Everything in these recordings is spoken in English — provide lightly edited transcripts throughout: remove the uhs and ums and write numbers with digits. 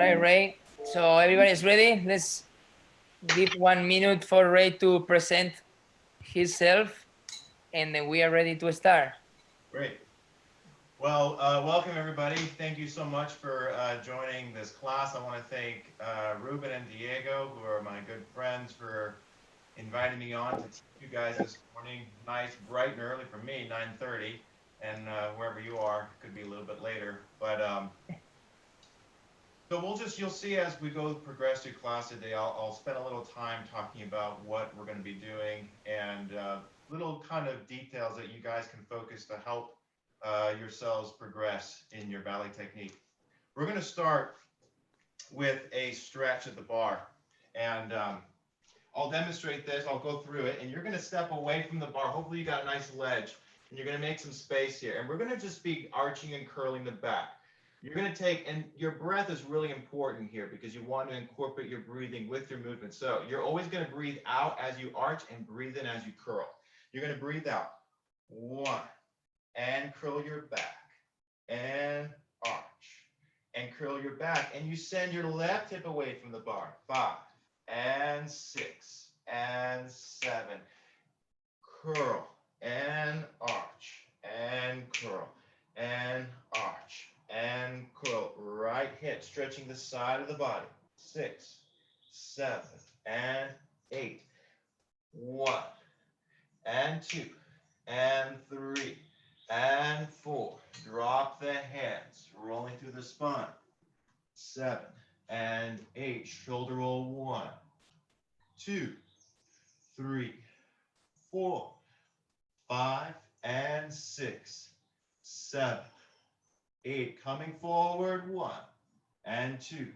right, Ray. So everybody's ready. Let's give 1 minute for Ray to present himself, and then we are ready to start. Great. Well, welcome everybody. Thank you so much for joining this class. I want to thank Ruben and Diego, who are my good friends, for inviting me on to teach you guys this morning. Nice, bright and early for me, 9:30, and wherever you are, it could be a little bit later. But so you'll see as we progress through class today, I'll spend a little time talking about what we're going to be doing and little kind of details that you guys can focus to help yourselves progress in your ballet technique. We're going to start with a stretch at the bar, and I'll demonstrate this. I'll go through it, and you're going to step away from the bar. Hopefully you got a nice ledge, and you're going to make some space here, and we're going to just be arching and curling the back. You're going to take, and your breath is really important here because you want to incorporate your breathing with your movement. So you're always going to breathe out as you arch and breathe in as you curl. You're going to breathe out, 1, and curl your back, and arch, and curl your back, and you send your left hip away from the bar, 5, and 6, and 7, curl, and arch, and curl, and arch, and curl, right hip stretching the side of the body, 6, 7, and 8, 1, and 2, and 3, and 4, drop the hands, rolling through the spine, 7, and 8, shoulder roll, 1, 2, 3, 4, 5, and 6, 7, 8, coming forward, 1, and 2,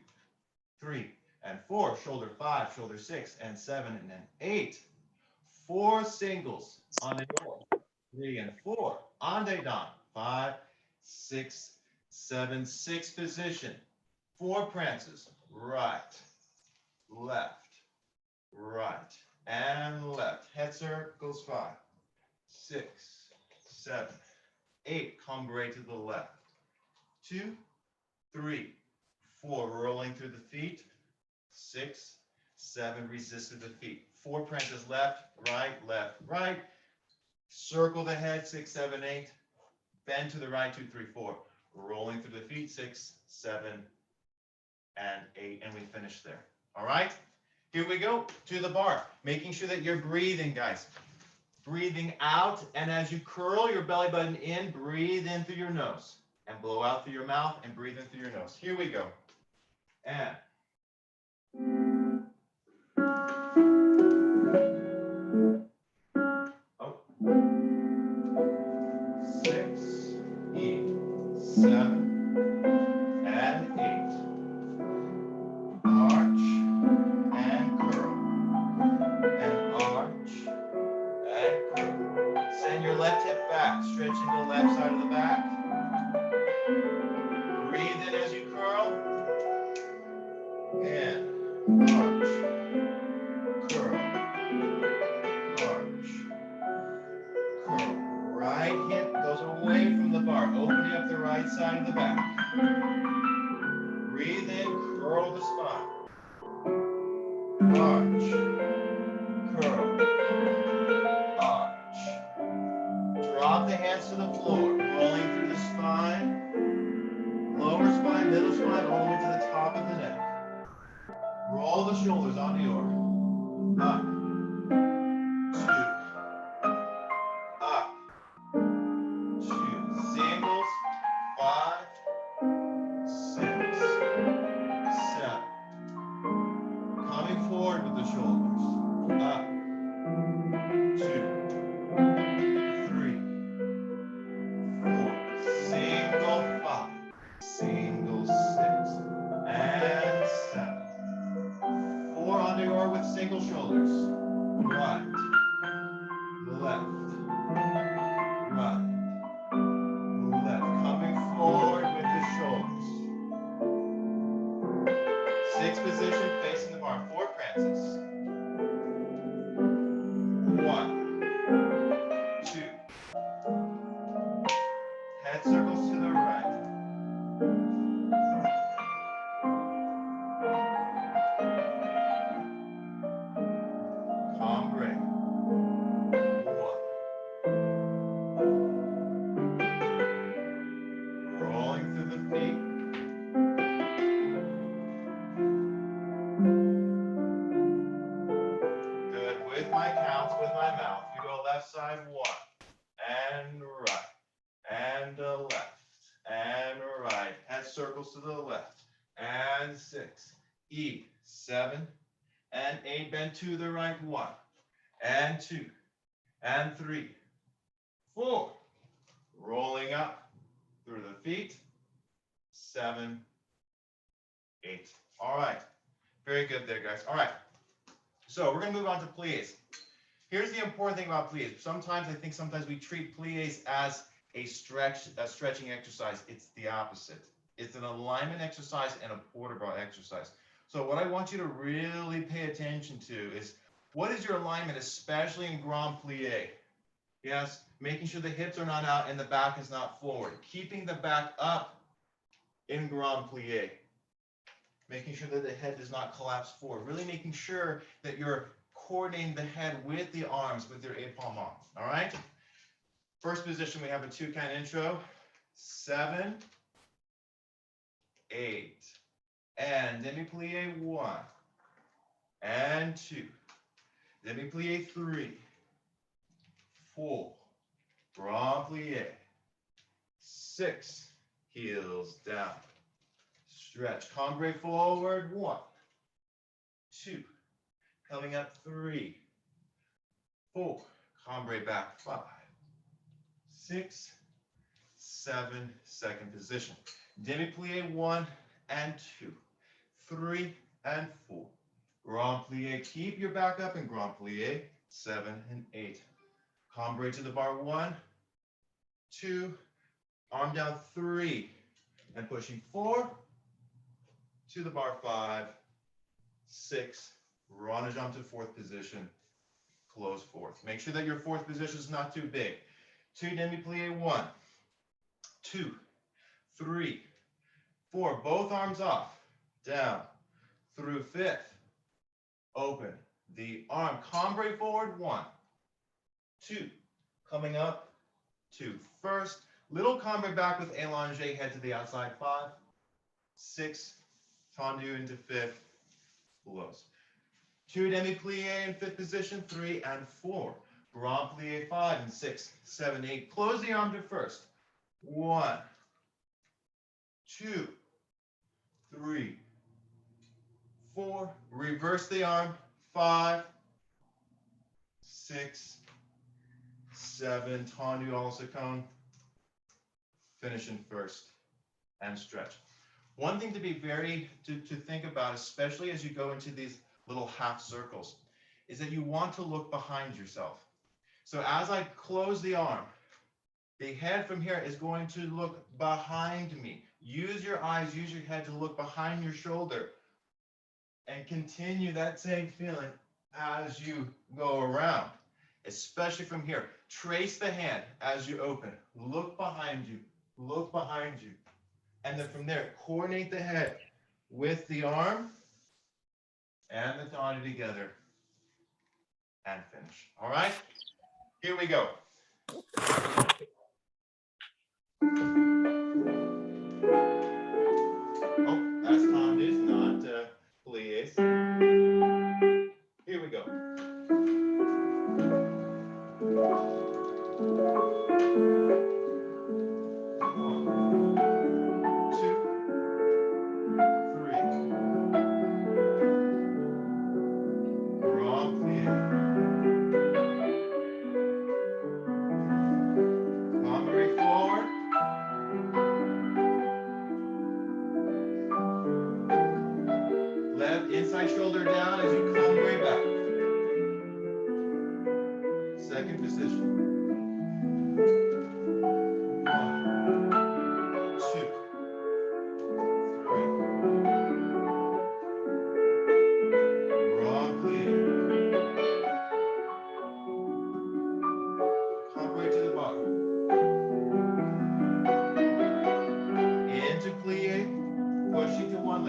3, and 4, shoulder 5, shoulder 6, and 7, and then 8, 4 singles on the door, 3 and 4, ande dan, 5, 6, 7, 6 position, 4 prances, right, left, right, and left, head circles, 5, 6, 7, 8, come right to the left, 2, 3, 4, rolling through the feet, 6, 7, resist through the feet, 4 prances, left, right, circle the head, 6, 7, 8, bend to the right, 2, 3, 4, rolling through the feet, 6, 7, and 8, and we finish there. All right, here we go to the bar, making sure that you're breathing, guys. Breathing out, and as you curl your belly button in, breathe in through your nose, and blow out through your mouth, and breathe in through your nose. Here we go. And oh, 6, 7, and 8. Arch and curl, and arch and curl. Send your left hip back, stretching the left side of the back. Breathe in as you curl, and arch, curl, arch, curl. Right hip goes away from the bar, opening up the right side of the back. Breathe in, curl the spine. Arch, curl, arch. Drop the hands to the floor, rolling through the spine, lower spine, middle spine, all the way to the top of the neck. Roll the shoulders onto your up, 2, up, 2, singles, 5, 6, 7. Coming forward with the shoulders, up, 2, 3, 4, single 5, single 6, and 7. 4 on the oar with single shoulders, right, left, right, left, coming forward with the shoulders. 6 position facing the bar, 4 prances. 1, 2, head circles to the right, circles to the left. And 6, E, 7, and 8, bend to the right, 1, and 2, and 3, 4, rolling up through the feet, 7, 8. All right, very good there, guys. All right, so we're gonna move on to plies. Here's the important thing about plies. Sometimes we treat plies as a stretching exercise. It's the opposite. It's an alignment exercise and a port de bras exercise. So what I want you to really pay attention to is, what is your alignment, especially in grand plie? Yes, making sure the hips are not out and the back is not forward. Keeping the back up in grand plie. Making sure that the head does not collapse forward. Really making sure that you're coordinating the head with the arms, with your épaulement. All right? First position, we have a two-count intro. 7, 8. And demi-plie 1. And 2. Demi-plie 3. 4. Grand plie. 6. Heels down. Stretch. Cambre forward. 1. 2. Coming up 3. 4. Cambre back 5. 6. 7. Second position. Demi-plie 1 and 2. 3 and 4. Grand plie. Keep your back up in grand plie. 7 and 8. Cambre to the bar 1, 2, arm down 3, and pushing 4, to the bar 5, 6, run jump to fourth position, close fourth. Make sure that your fourth position is not too big. 2 demi-plie 1, 2, 3, 4, both arms off, down, through fifth, open, the arm, cambre forward 1, 2, coming up, 2, first, little cambre back with allongé, head to the outside, 5, 6, tendu into fifth, close. 2 demi-plie in fifth position, 3 and 4, grand plie 5 and 6, 7, 8, close the arm to first, 1, 2, 3, 4, reverse the arm, 5, 6, 7, tendu also cone, finish in first, and stretch. One thing to be to think about, especially as you go into these little half circles, is that you want to look behind yourself. So as I close the arm, the head from here is going to look behind me. Use your eyes, use your head to look behind your shoulder, and continue that same feeling as you go around, especially from here. Trace the hand as you open. Look behind you. Look behind you. And then from there, coordinate the head with the arm and the tendu together and finish. All right? Here we go. Oh, that's tendus, not plies. Here we go. 1,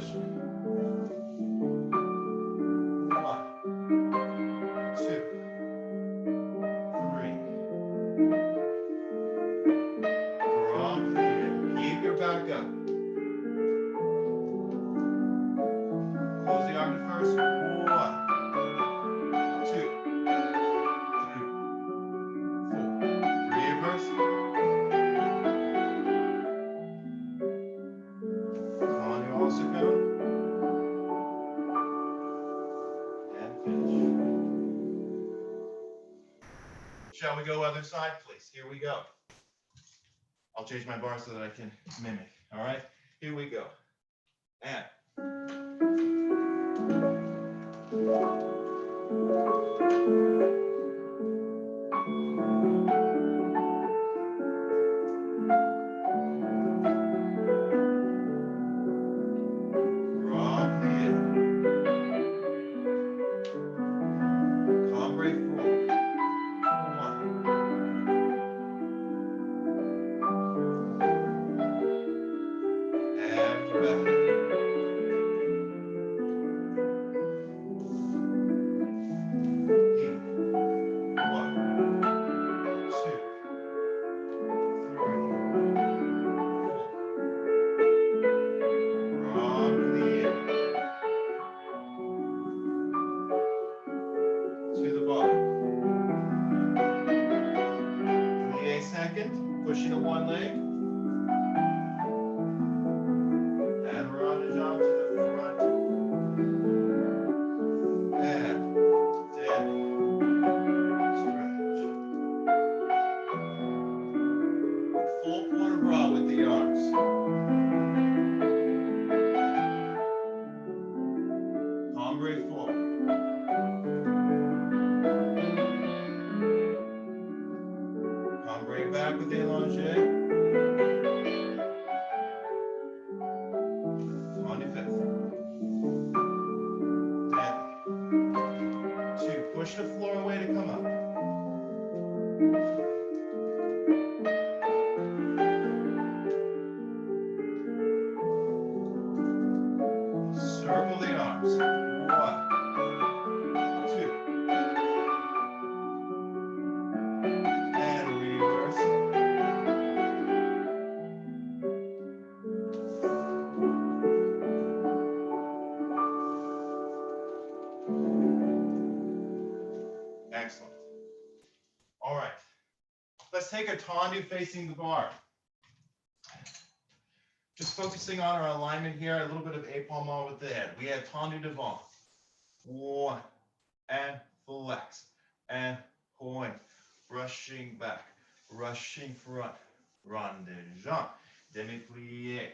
position. 1, 2, 3. From here. Keep your back up. Close the arm first. 1, 2, 3, 4. Reverse. On your also go. And finish. Shall we go other side, please? Here we go. I'll change my bar so that I can mimic. All right? Here we go. And. Pushing to one leg. And Adagio to the front. And down. Stretch. Full point of bras with the arms. Cambre forward. Cambre back with the allongé. On your fifth. 10. 2. Push the floor away to come up. Circle the arms. 1, 2. And reverse. Excellent. All right. Let's take a tendu facing the bar. Just focusing on our alignment here, a little bit of épaulement with the head. We have tendu devant. 1, and flex, and point, rushing back, rushing front, rond de jambe, demi-plie,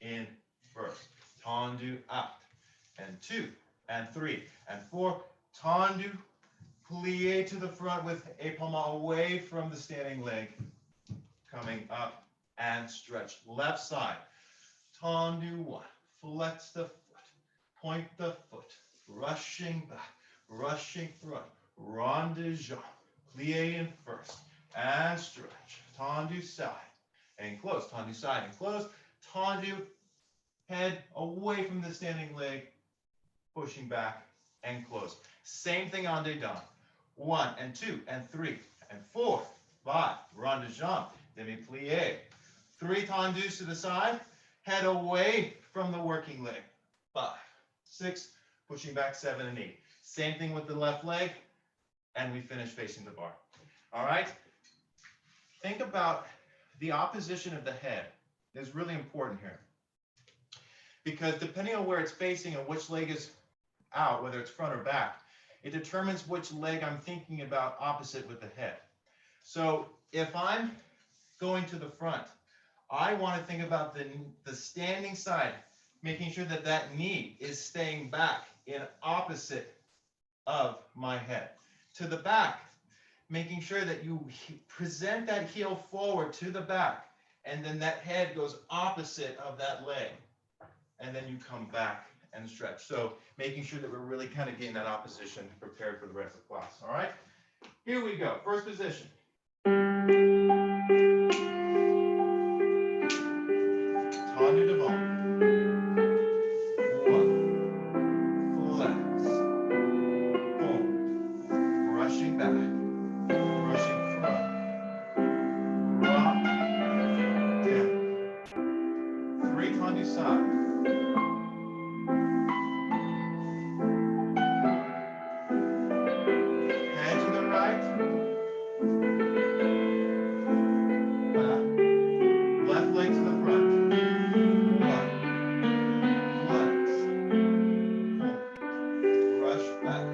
in first, tendu out, and 2, and 3, and 4, tendu, plie to the front with épaulement away from the standing leg, coming up and stretch. Left side, tendu 1, flex the foot, point the foot, rushing back, rushing front, rond de jambe, plie in first, and stretch. Tendu side and close, tendu side and close, tendu head away from the standing leg, pushing back and close. Same thing on dedans. 1, and 2, and 3, and 4, 5, rond de jambe, demi-plie. 3 tendus to the side, head away from the working leg. 5, 6, pushing back 7 and 8. Same thing with the left leg, and we finish facing the bar. All right? Think about the opposition of the head is really important here. Because depending on where it's facing and which leg is out, whether it's front or back, it determines which leg I'm thinking about opposite with the head. So if I'm going to the front, I want to think about the standing side, making sure that that knee is staying back in opposite of my head. To the back, making sure that you present that heel forward to the back, and then that head goes opposite of that leg. And then you come back and stretch. So making sure that we're really kind of getting that opposition prepared for the rest of the class. All right, here we go. First position. Tendu devant. side. Hand to the right. Back. Left leg to the front. One. Flex. Pull. Rush back.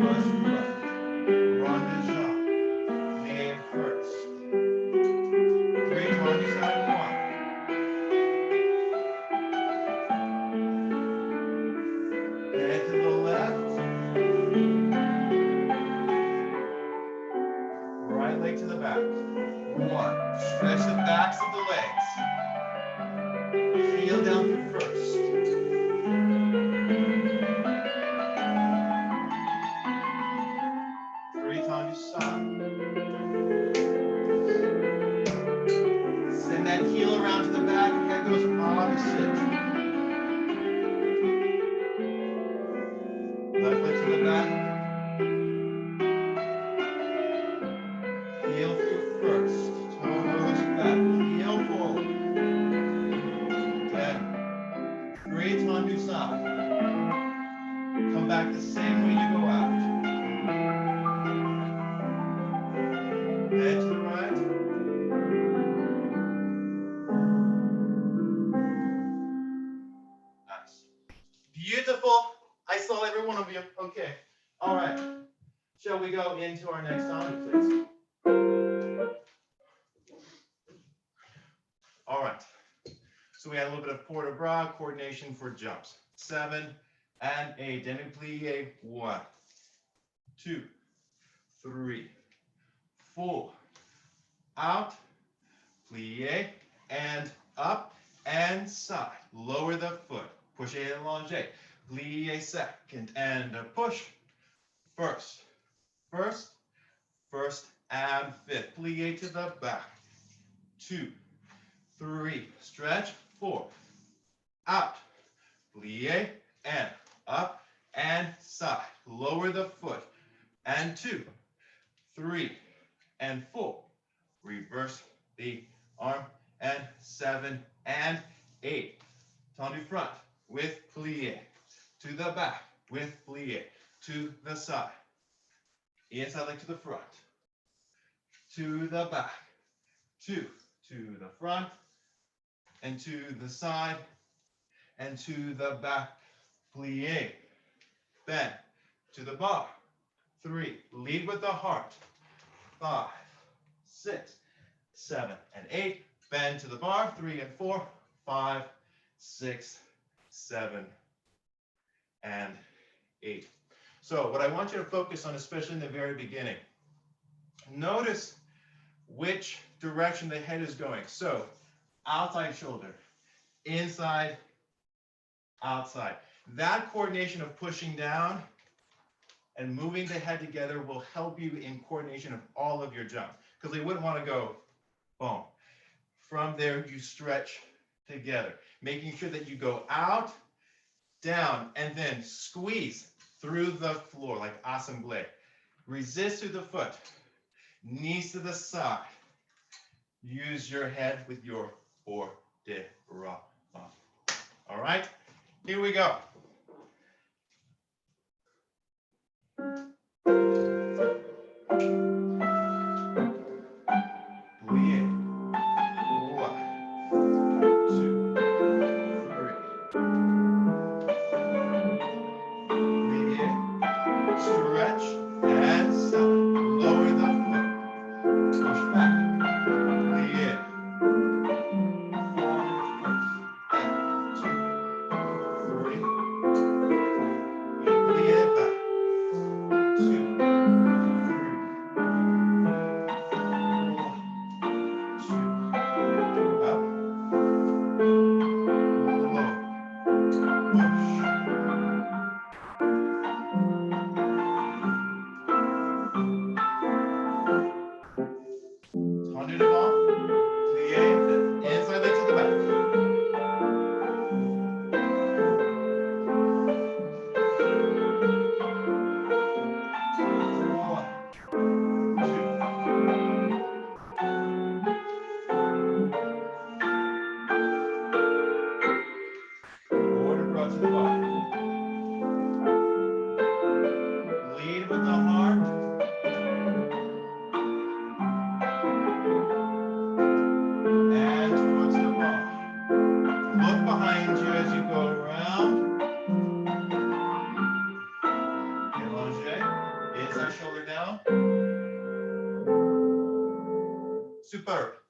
Rush front. Rond de jambe. Plie first. 3 times side. 1. Hand to the left. Right leg to the back. 1. Stretch the backs of the legs. Heel down through first. Three times side. Send that heel around to the back. Head goes opposite. Left leg to the back. Heel through first. Toes back. Heel forward. Good. 3 times side. Come back the same way you go out. Head to the right. Nice. Beautiful. I saw every one of you. Okay. All right. Shall we go into our next tendu, please? All right. So we had a little bit of port de bras, coordination for jumps. 7 and 8. Demi plie. 1, 2, 3, 4. Out. Plie and up and side. Lower the foot. Push et allonge. Plie second and a push. First. First. First and fifth. Plie to the back. 2, 3. Stretch. 4. Out. Plie and up and side. Lower the foot. And 2, 3, and 4. Reverse the arm. And 7 and 8. Tendu front with plie. To the back with plie. To the side. Inside leg to the front. To the back. 2 to the front. And to the side. And to the back. Plie. Bend to the bar. 3. Lead with the heart. 5, 6, 7, and 8. Bend to the bar. 3 and 4, 5, 6, 7, and 8. So what I want you to focus on, especially in the very beginning, notice which direction the head is going. So outside shoulder, inside, outside. That coordination of pushing down and moving the head together will help you in coordination of all of your jumps, because they wouldn't want to go boom. From there, you stretch together, making sure that you go out, down, and then squeeze through the floor like assemblée. Resist to the foot, knees to the side. Use your head with your port de bras. All right, here we go. Plie. 1, 2, 3. Plie. Stretch and stop. Lower the foot. Push back. Plie. Forward first. 2, 3.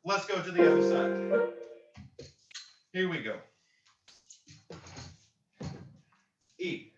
Let's go to the other side. Here we go. E.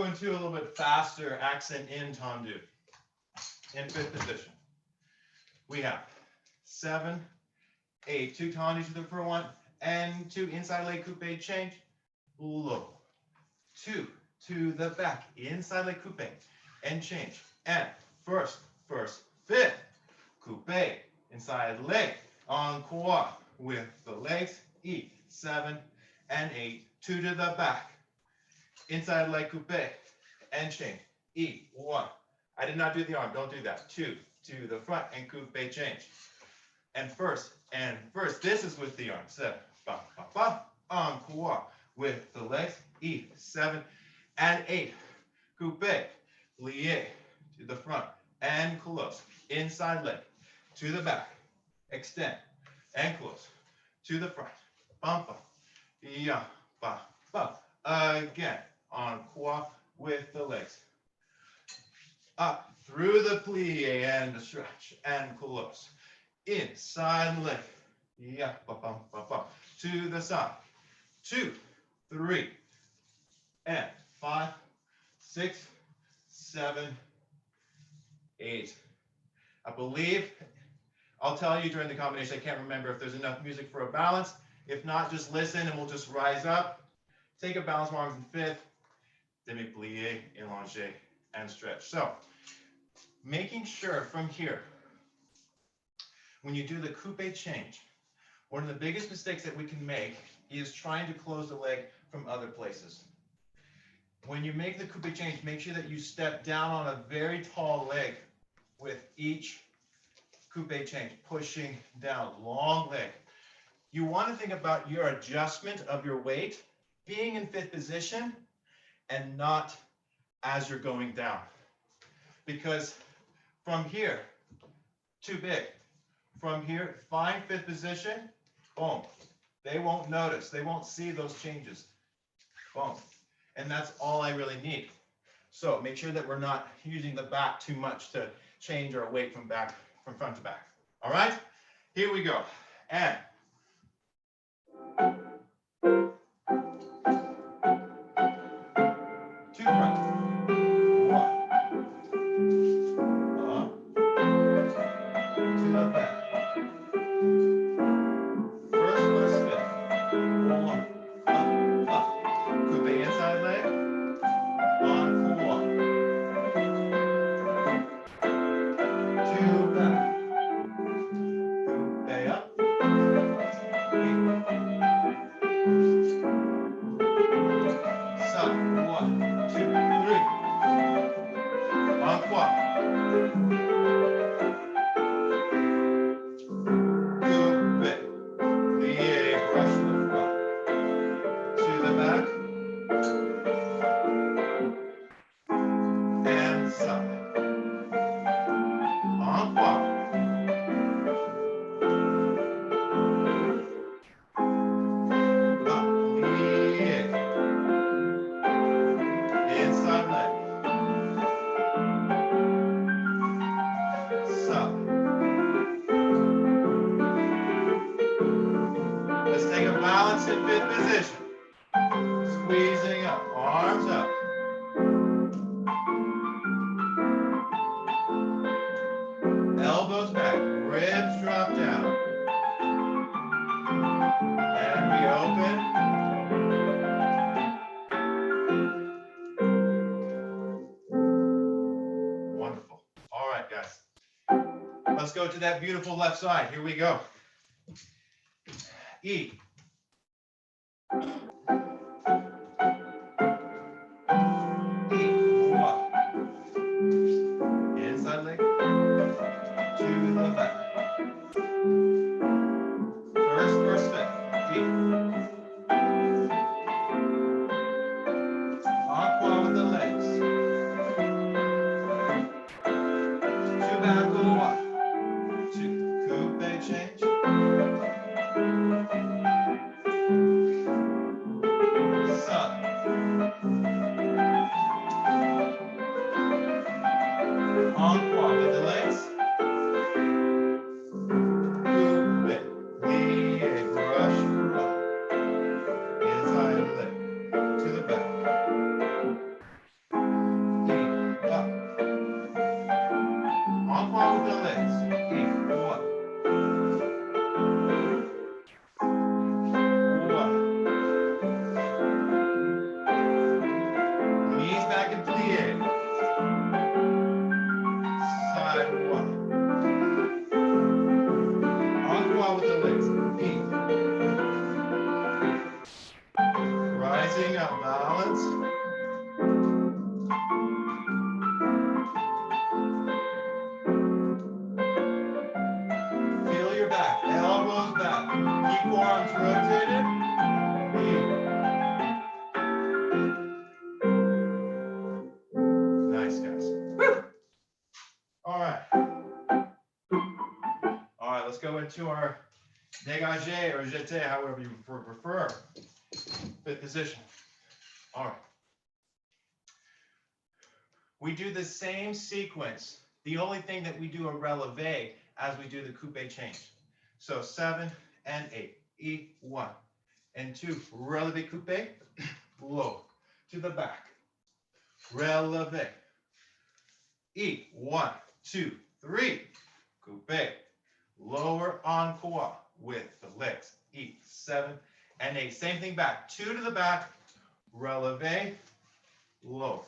Into a little bit faster accent in tendu. In fifth position, we have 7, 8, 2 tendu to the front one, and 2 inside leg coupe change, low, 2 to the back, inside leg coupe, and change, and first, 5th, coupe, inside leg, encore, with the legs, E, 7 and 8, 2 to the back, inside leg coupe, and change. E, 1. I did not do the arm. Don't do that. 2 to the front and coupe change. And first. This is with the arm. 7. Ba, ba, ba. Encore. With the legs. E, 7 and 8. Coupe. Plie. To the front and close. Inside leg. To the back. Extend. And close. To the front. Bum, bum. Ya, ba, ba. Again. Encore. With the legs. Up through the plie and stretch and close. Inside leg. Yeah, ba, ba, ba, ba. To the side. 2, 3, and 5, 6, 7, 8. I believe I'll tell you during the combination. I can't remember if there's enough music for a balance. If not, just listen and we'll just rise up. Take a balance arms in 5th. Demi plie, allongé, and stretch. So, making sure from here, when you do the coupe change, one of the biggest mistakes that we can make is trying to close the leg from other places. When you make the coupe change, make sure that you step down on a very tall leg with each coupe change, pushing down, long leg. You want to think about your adjustment of your weight being in 5th position and not as you're going down. Because from here, too big. From here, find 5th position, boom. They won't notice. They won't see those changes. Boom. And that's all I really need. So make sure that we're not using the back too much to change our weight from front to back. All right? Here we go. And two front. 1. To the back. First plus 5th. 1. Up. Coupe inside leg. Encore. 2 back. Coupe up. Side. En croix. Plie. Inside leg. Side. Let's take a balance in fifth position. Squeezing up, arms up. Elbows back, ribs drop down. And we open. Wonderful. All right, guys. Let's go to that beautiful left side. Here we go. E. Inside leg to the back. First step. Aqua with the legs. Two back with one. Two. Coupe change. Side. Aqua with the legs. Brush, rock. Inside leg to the back. Up. Aqua with the legs. One. One. Knees back and plie. Side one. Aqua with the legs. Rising up, balance. Feel your back, elbows back. Keep forearms rotated. Nice, guys. Woo! All right. All right, let's go into our dégagé or jeté, however you prefer. Fifth position. All right. We do the same sequence. The only thing that we do a relevé as we do the coupe change. So 7 and 8. E, 1 and 2. Relevé coupe. Low to the back. Relevé. E, 1, 2, 3. Coupe. Lower en croix with the legs. E, 7 and 8. Same thing back. 2 to the back. Relevé. Low.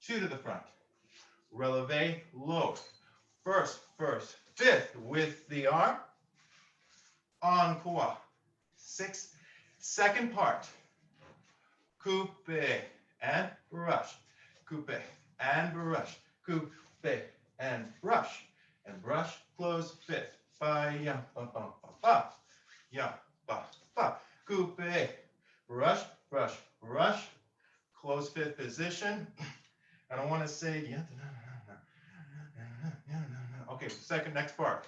2 to the front. Relevé, low. First, fifth with the arm. En croix. 6. Second part. Coupe and brush. Coupe and brush. Coupe and brush. And brush, close, fifth. Ba, ya, ba, ba, ba, ba. Ya, ba, ba. Coupe. Brush, brush, brush. Close fifth position. I don't want to say, yeah, okay, second, next part.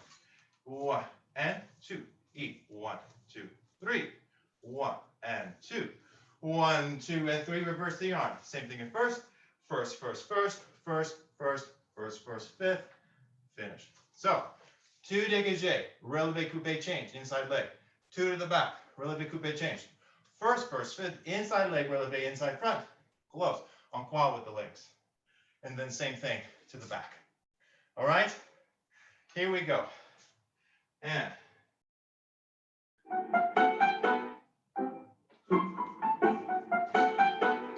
1 and 2. E, 1, 2, 3. 1 and 2. 1, 2, and 3. Reverse the arm. Same thing in first. First, fifth. Finish. So, 2 dégagé, relevé coupe change, inside leg. 2 to the back, relevé coupe change. First, fifth, inside leg, relevé, inside front. Close. En croix with the legs. And then same thing to the back. All right? Here we go. And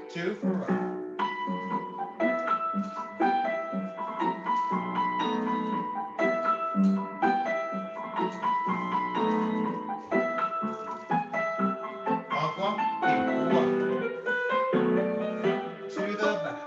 2 for right. Aqua, 1. To the back.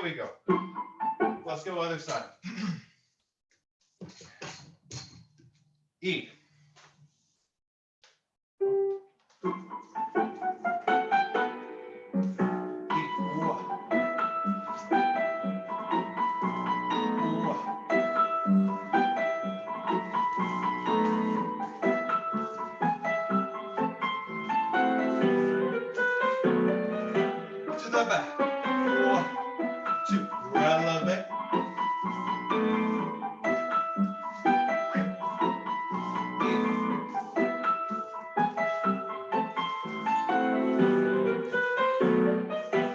Here we go. Let's go other side. E. To the back. 1, 2. Releve.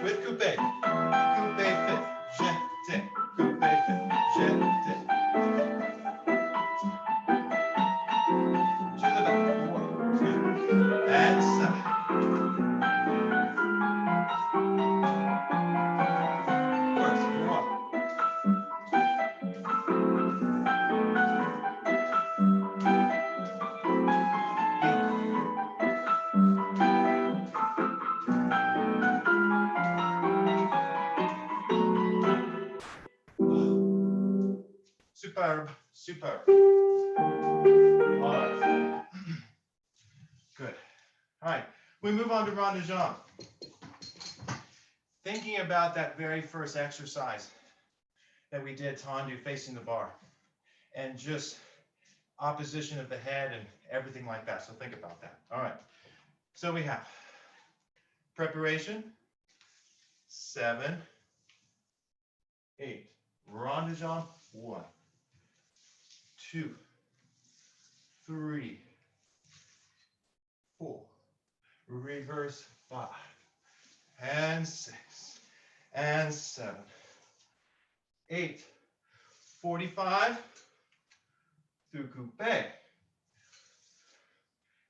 With coupe. Coupe fit. Jeté. Coupe fit. Jeté. To the back. 1, 2. And side. First. 1. Superb. Superb. All right. Good. All right. We move on to rond de jambe. Thinking about that very first exercise that we did, tendu, facing the bar, and just opposition of the head and everything like that. So think about that. All right. So we have preparation, 7, 8. Rond de jambe, 1, 2, 3, 4. Reverse, 5, and 6, and 7, 8. 45 through coupe,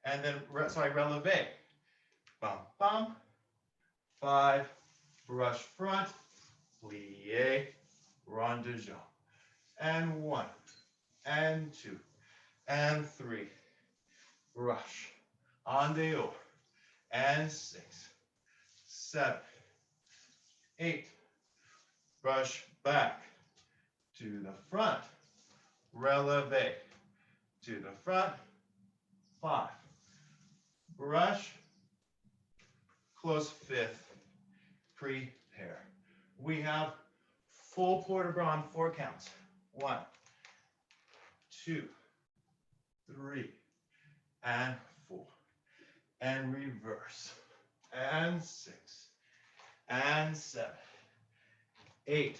and then releve. Bum bum. 5. Brush front. Plie. Rond de jambe. And 1, and 2, and 3. Brush. En dehors. And 6, 7, 8. Brush back to the front. Releve to the front. 5. Brush. Close 5th. Prepare. We have full port de bras on 4 counts. 1, 2, 3, and 4. And reverse. And 6. And 7. 8.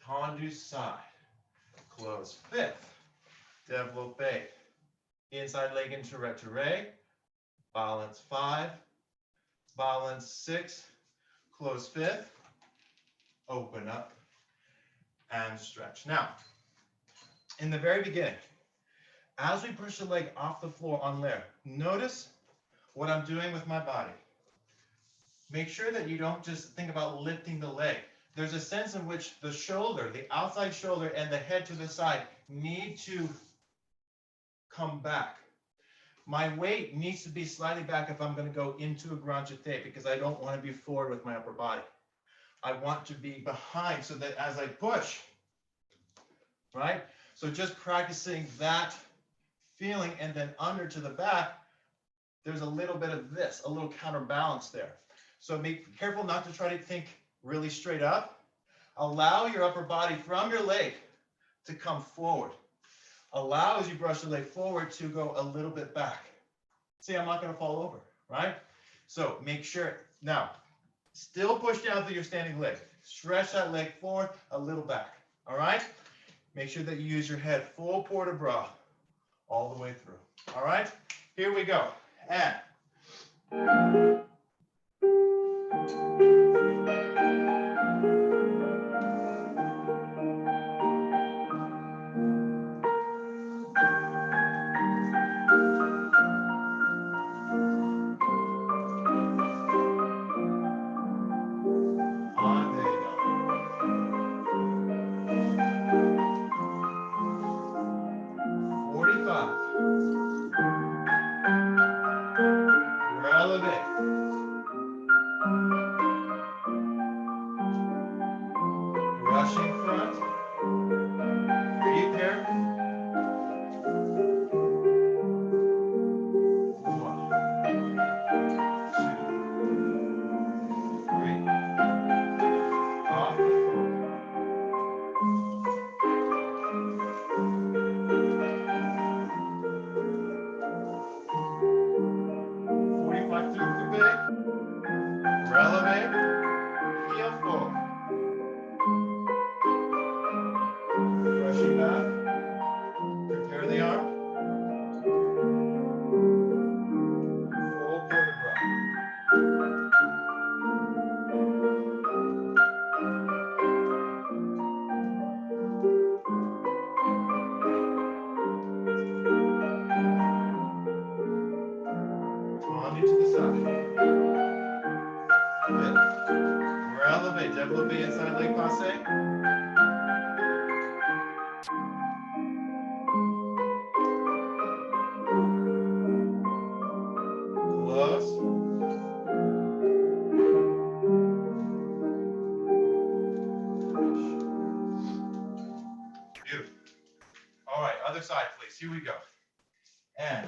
Tendu side. Close 5th. Développé. Inside leg into retiré. Balance 5. Balance 6. Close 5th. Open up. And stretch. Now, in the very beginning, as we push the leg off the floor on l'air, notice what I'm doing with my body. Make sure that you don't just think about lifting the leg. There's a sense in which the shoulder, the outside shoulder, and the head to the side need to come back. My weight needs to be slightly back if I'm going to go into a grand jeté, because I don't want to be forward with my upper body. I want to be behind so that as I push, right? So just practicing that feeling, and then under to the back, there's a little bit of this, a little counterbalance there. So be careful not to try to think really straight up. Allow your upper body from your leg to come forward. Allow, as you brush the leg forward, to go a little bit back. See, I'm not going to fall over, right? So make sure, now, still push down through your standing leg. Stretch that leg forward, a little back, all right? Make sure that you use your head full port de bras all the way through, all right? Here we go, and Développé inside leg passe. Close. Beautiful. All right, other side, please. Here we go. And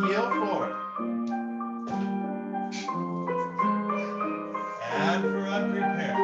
heel forward. And front prepare.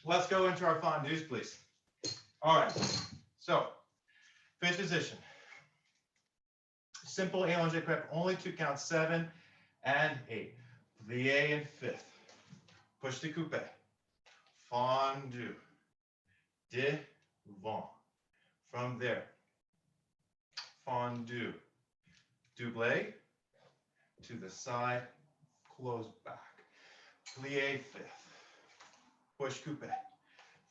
Let's go into our fondues, please. All right, so fifth position. Simple allongé prep, only to count 7 and 8. Plie in fifth. Push to coupe. Fondue. Devant. From there. Fondue. Double to the side, close back. Plie fifth. Push coupe.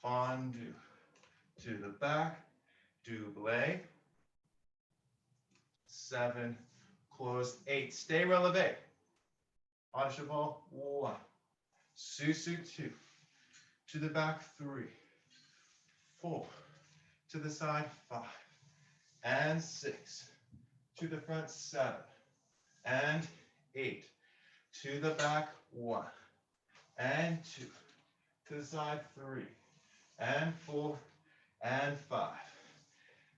Fondue. To the back. Double. 7. Close 8. Stay relevé. Pas de cheval 1. Susu 2. To the back 3. 4. To the side 5. And 6. To the front 7. And 8. To the back 1. And 2. To the side 3. And 4. And 5.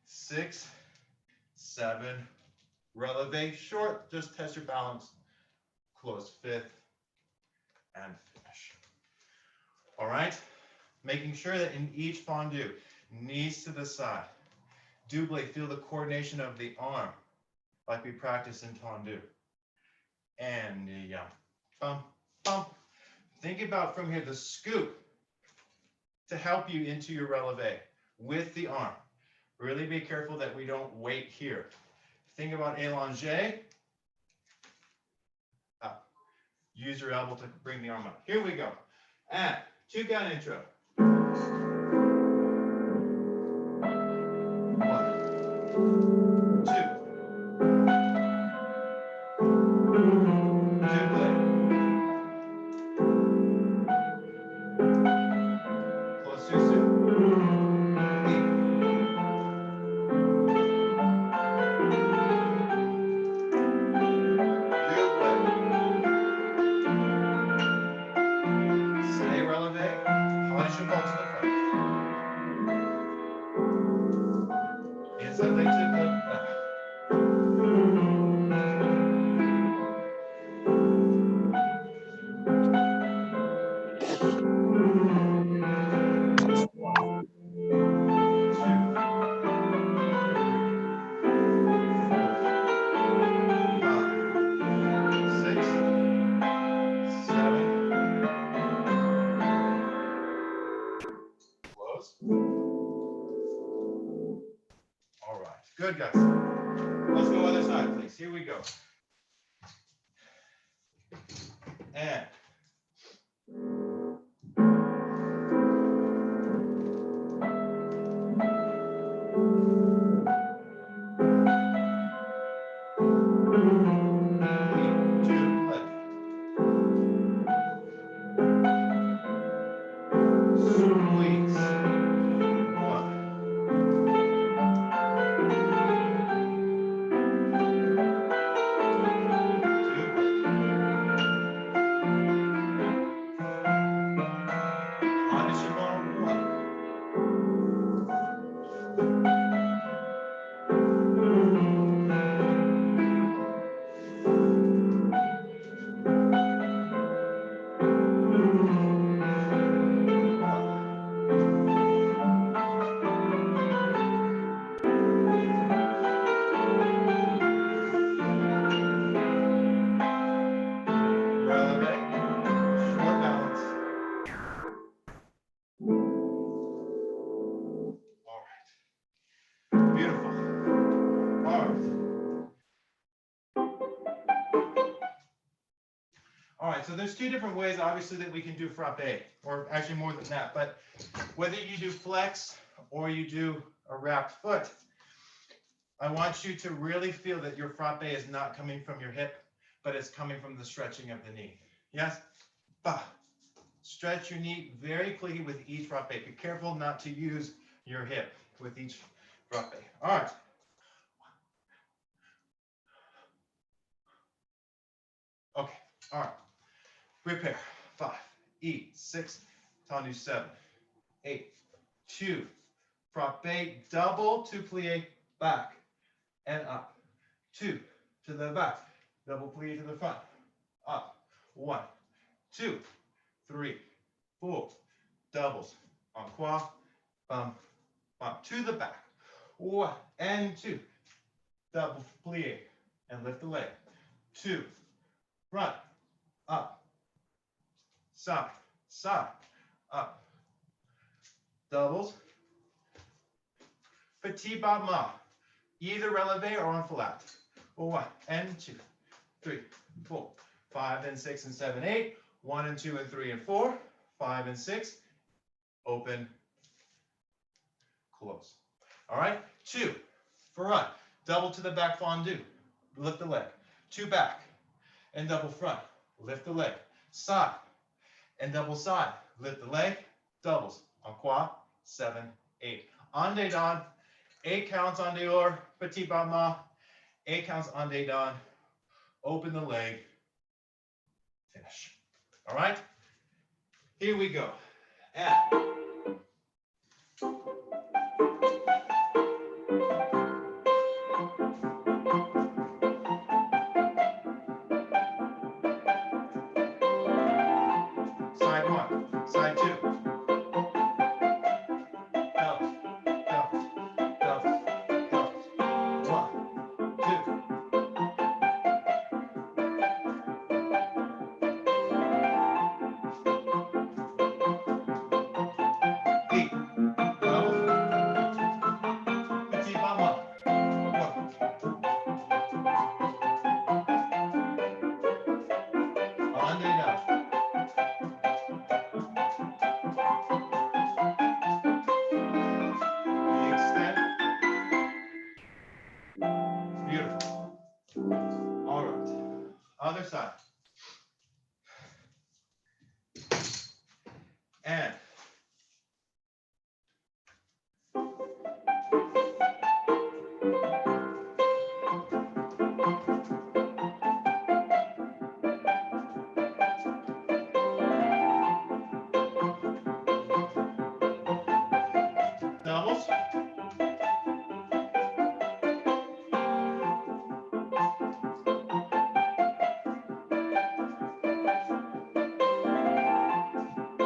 6. 7. Releve short. Just test your balance. Close fifth. And finish. All right. Making sure that in each fondue, knees to the side. Double, feel the coordination of the arm, like we practice in tendu. And bump, bump. Think about from here the scoop to help you into your releve with the arm. Really be careful that we don't wait here. Think about allongé. Up. Use your elbow to bring the arm up. Here we go. And 2 count intro. 1, 2. Double. Close susu. Good, guys. Let's go other side, please. Here we go. And so there's two different ways, obviously, that we can do frappé, or actually more than that. But whether you do flex or you do a wrapped foot, I want you to really feel that your frappé is not coming from your hip, but it's coming from the stretching of the knee. Yes? Bah. Stretch your knee very quickly with each frappé. Be careful not to use your hip with each frappé. All right. Okay. All right. Prepare. 5, E, 6, tendu 7, 8, 2, frappé, double to plie, back and up. 2 to the back, double plie to the front, up. 1, 2, 3, 4, doubles, en croix, bum, bum, to the back. 1 and 2, double plie, and lift the leg. 2, front, up. Side, side, up. Doubles. Petit battement, either relevé or on flat. 1 and 2, 3, 4, 5 and 6 and 7, 8. 1 and 2 and 3 and 4, 5 and 6. Open, close. All right. 2, front, double to the back fondue. Lift the leg. 2 back and double front. Lift the leg. Side. And double side, lift the leg, doubles, en croix, 7, 8. En dedans, 8 counts en dehors, petit battement, 8 counts en dedans, open the leg, finish. All right? Here we go. And side 1, side 2. Doubles, doubles, doubles, doubles. 1, 2. Eight. Doubles. Petit battement. 1. En dedans. Extend. Beautiful. All right. Other side. And doubles.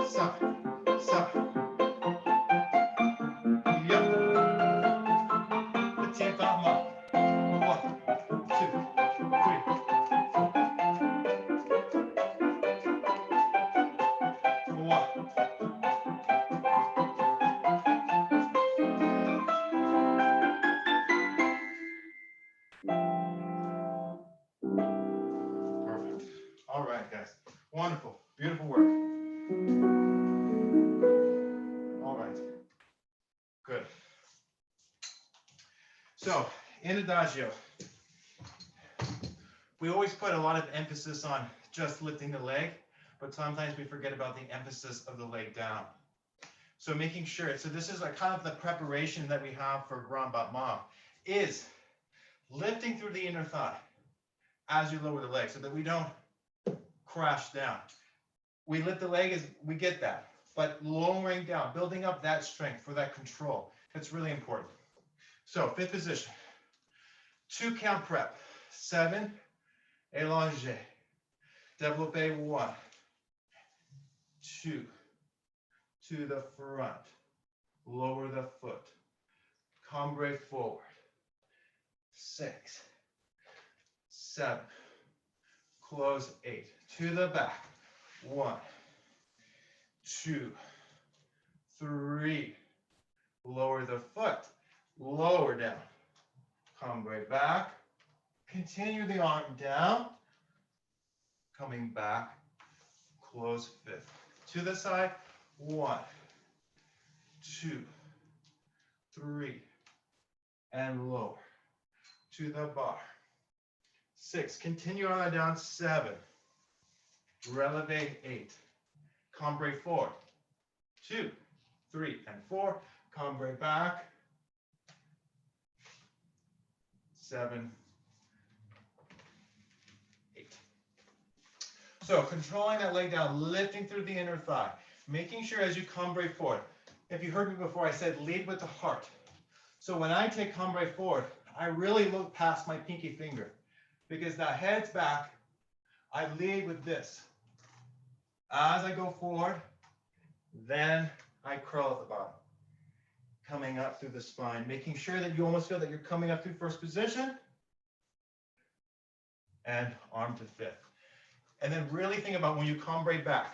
Side, side. Yep. Petit battement. 1, 2, 3, 4. 1. Wonderful. Beautiful work. All right. Good. So, in Adagio, we always put a lot of emphasis on just lifting the leg, but sometimes we forget about the emphasis of the leg down. So making sure, so this is like kind of the preparation that we have for grand battement, is lifting through the inner thigh as you lower the leg so that we don't crash down. We lift the leg, we get that, but lowering down, building up that strength for that control, that's really important. So fifth position, 2 count prep, 7, allongé, développé 1, 2, to the front, lower the foot, cambre forward, 6, 7, close 8, to the back, 1, 2, 3, lower the foot, lower down, cambre back, continue the arm down, coming back, close 5th, to the side, 1, 2, 3, and lower, to the bar, 6, continue on that down, 7, releve 8, cambre forward, 2, 3, and 4, cambre back, 7, 8. So controlling that leg down, lifting through the inner thigh, making sure as you cambre forward. If you heard me before, I said lead with the heart. So when I take cambre forward, I really look past my pinky finger because the head's back. I lead with this. As I go forward, then I curl at the bottom, coming up through the spine, making sure that you almost feel that you're coming up through first position and arm to 5th. And then really think about when you cambre back.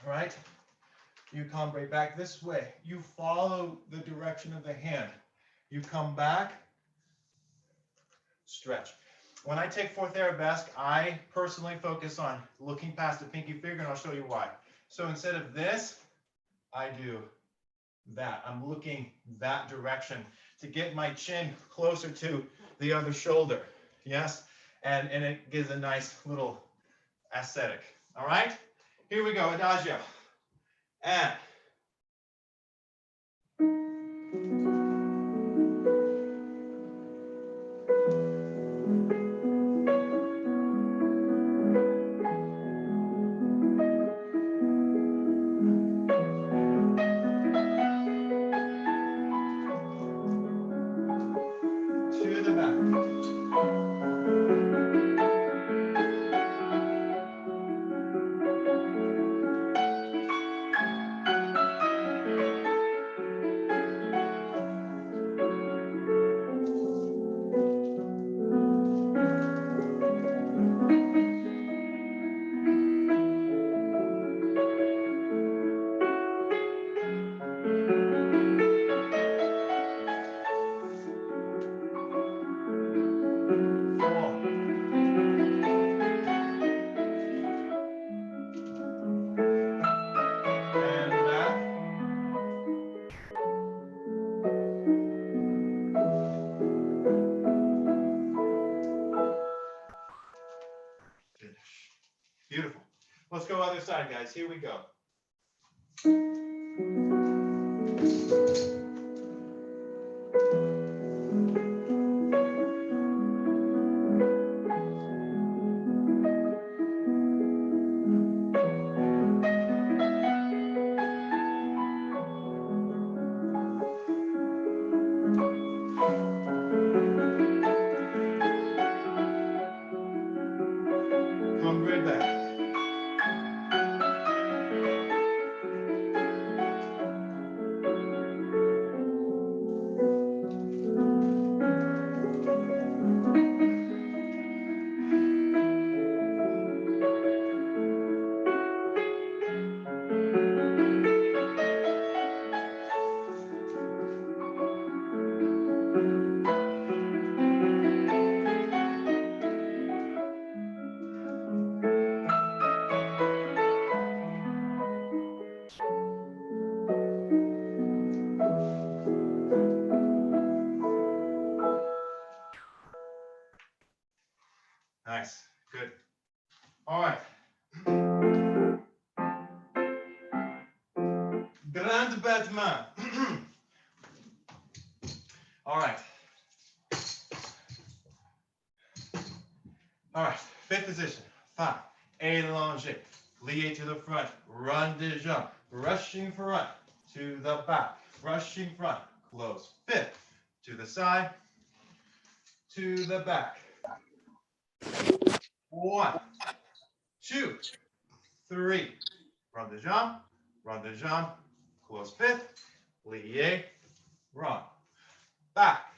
All right? You cambre back this way. You follow the direction of the hand. You come back, stretch. When I take 4th arabesque, I personally focus on looking past the pinky finger, and I'll show you why. So instead of this, I do that. I'm looking that direction to get my chin closer to the other shoulder. Yes? And it gives a nice little aesthetic. All right? Here we go, Adagio. And to the back. Beautiful. Let's go other side, guys. Here we go. Come right back. Nice. Good. All right. Grand battement. All right. All right. Fifth position. 5. Allongé. Plie to the front. Run de jambe. Rushing front to the back. Rushing front. Close. 5th. To the side. To the back. 1, 2, 3. Run de jambe. Run de jambe. Close 5th. Plie. Run. Back.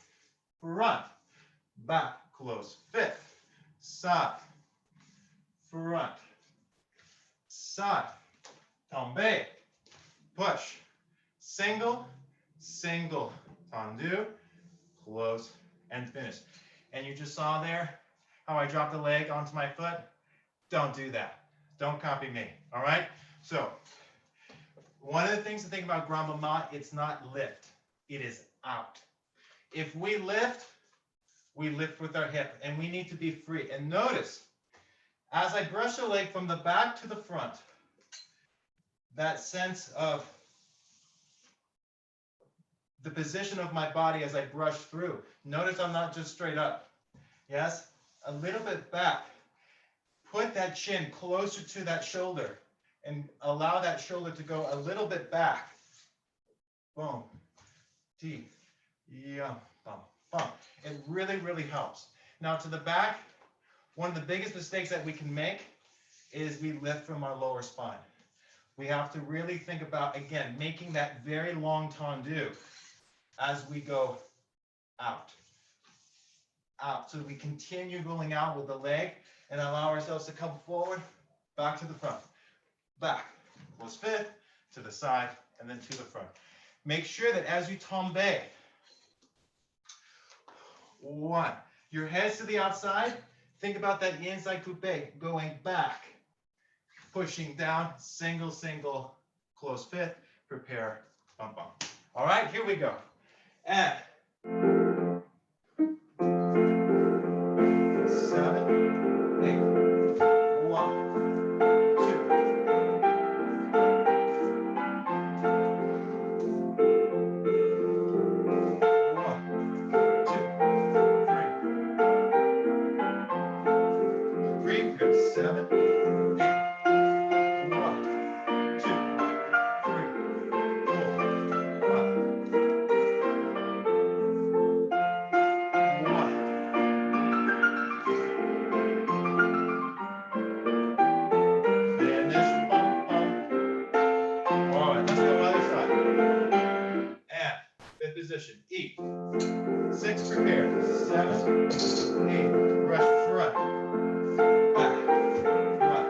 Front. Back. Close 5th. Side. Front. Side. Tombe. Push. Single. Single. Tendu. Close and finish. And you just saw there how I dropped the leg onto my foot. Don't do that. Don't copy me. All right? So, one of the things to think about grand battement, it's not lift. It is out. If we lift with our hip, and we need to be free. And notice, as I brush the leg from the back to the front, that sense of the position of my body as I brush through. Notice I'm not just straight up. Yes? A little bit back. Put that chin closer to that shoulder and allow that shoulder to go a little bit back. Boom. T. Yeah. Bum. Bum. It really, really helps. Now to the back, one of the biggest mistakes that we can make is we lift from our lower spine. We have to really think about, again, making that very long tendu as we go out. Out. So we continue going out with the leg and allow ourselves to come forward, back to the front. Back. Close 5th, to the side, and then to the front. Make sure that as you tombe, 1, your head's to the outside. Think about that inside coupe going back. Pushing down, single, single, close 5th, prepare, bump, bump. All right, here we go. And 7, 8, 1, 2. 7, 8. 1, 2, 3, 4, 5. 1. Finish. Bump, bump. All right, let's go other side. And 5th position. E. 6, prepare. 7, 8. Rush front. Back. Front.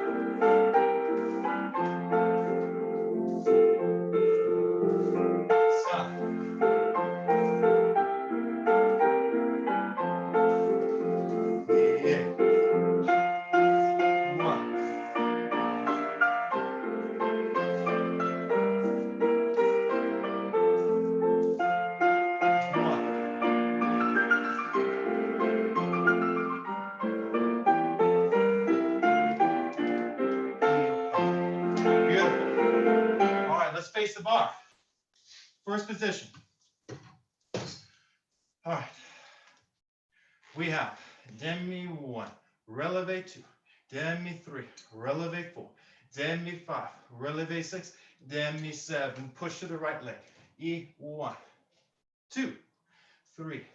Side. Yeah. 1. 1. Beautiful. All right, let's face the bar. First position. All right. We have demi 1, releve 2, demi 3, releve 4, demi 5, releve 6, demi 7, push to the right leg. E 1, 2, 3,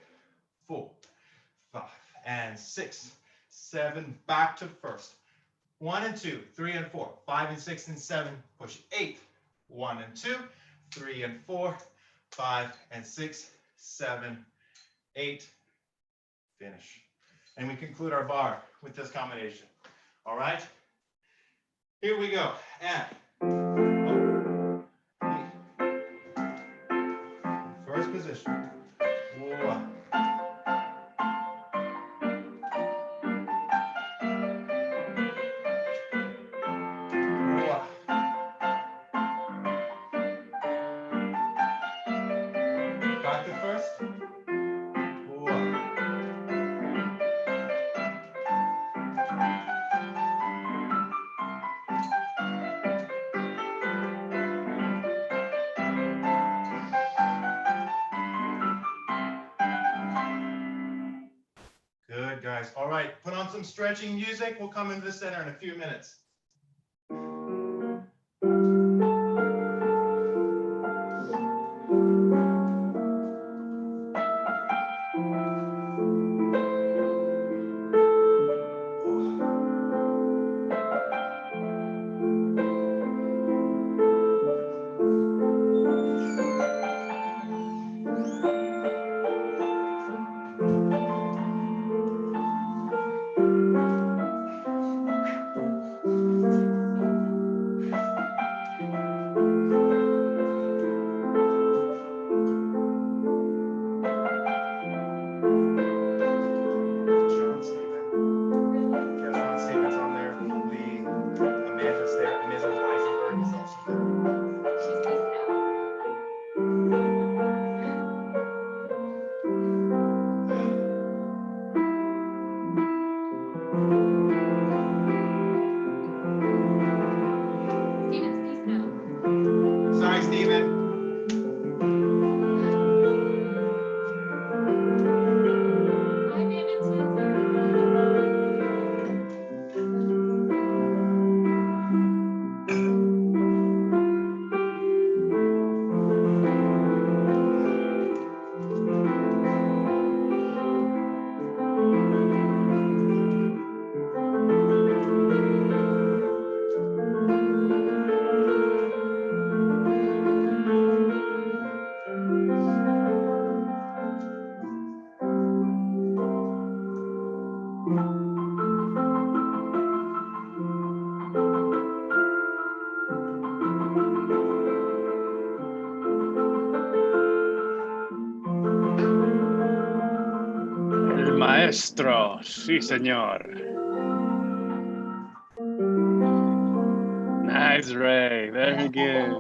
4, 5, and 6, 7, back to first. 1 and 2, 3 and 4, 5 and 6 and 7, push 8, 1 and 2, 3 and 4, 5 and 6, 7, 8, finish. And we conclude our bar with this combination. All right? Here we go. And first position. 1. 1. Back to first. 1. good, guys. All right, put on some stretching music. We'll come into the center in a few minutes. Sorry, Stephen. El maestro, sí, señor. Nice, Ray. Very good.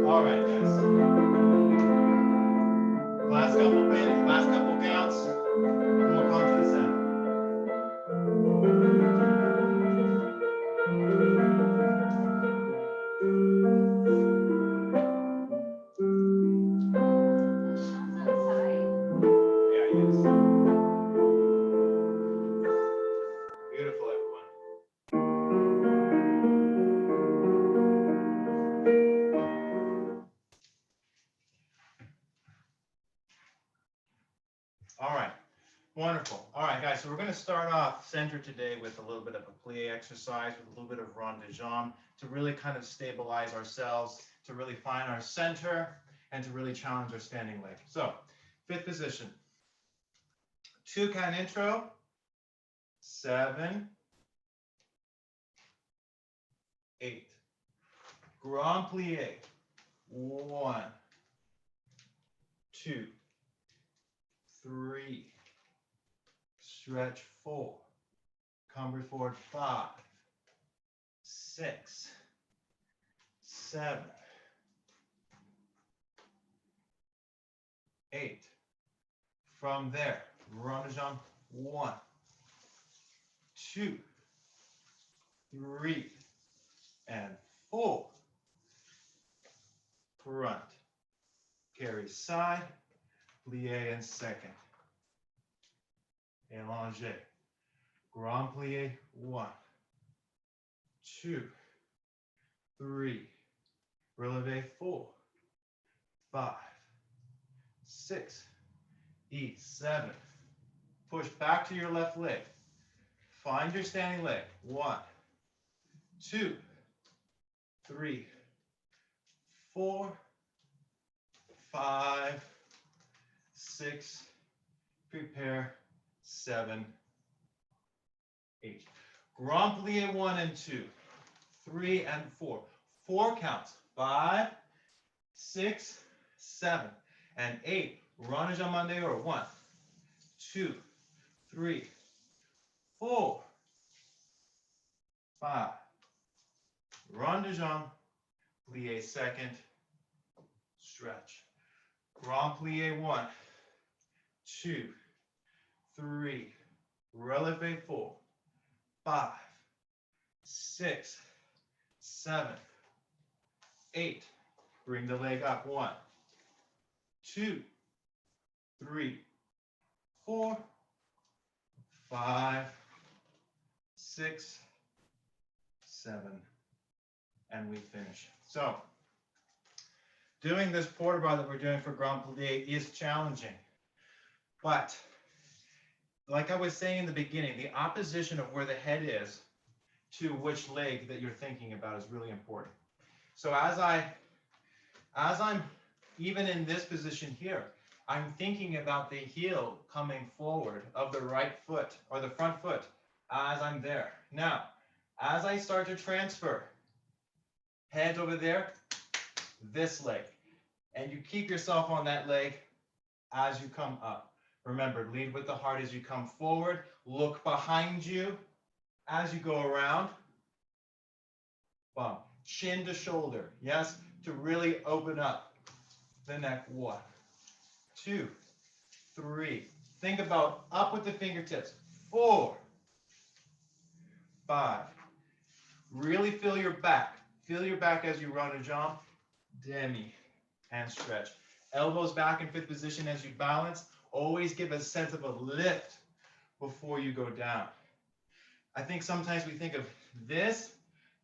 All right, guys. Last couple minutes, last couple counts, and we'll come to the center. Yeah, he is. Beautiful, everyone. All right, wonderful. All right, guys, so we're going to start off center today with a little bit of a plie exercise with a little bit of rond de jambe to really kind of stabilize ourselves, to really find our center, and to really challenge our standing leg. So, fifth position. 2 count intro, 7, 8. Grand plie, 1, 2, 3, stretch 4, come forward 5, 6, 7, 8. From there, rond de jambe, 1, 2, 3, and 4. Front, carry side, plie in second. Allongé. Grand plie, 1, 2, 3, releve 4, 5, 6, eat 7. Push back to your left leg. Find your standing leg. 1, 2, 3, 4, 5, 6, prepare, 7, 8. Grand plie 1 and 2, 3 and 4. 4 counts. 5, 6, 7, and 8. Rond de jambe en dehors. 1, 2, 3, 4, 5. Rond de jambe, plie second, stretch. Grand plie 1, 2, 3, releve 4, 5, 6, 7, 8. Bring the leg up. 1, 2, 3, 4, 5, 6, 7, and we finish. So doing this porte barre that we're doing for Grand Plie is challenging, but like I was saying in the beginning, the opposition of where the head is to which leg that you're thinking about is really important. So as I'm even in this position here, I'm thinking about the heel coming forward of the right foot or the front foot as I'm there. Now, as I start to transfer, head over there, this leg, and you keep yourself on that leg as you come up. Remember, lead with the heart as you come forward, look behind you as you go around. Bump, chin to shoulder, yes, to really open up the neck. 1, 2, 3. Think about up with the fingertips. 4, 5. Really feel your back. Feel your back as you run a jump. Demi and stretch. Elbows back in 5th position as you balance. Always give a sense of a lift before you go down. I think sometimes we think of this.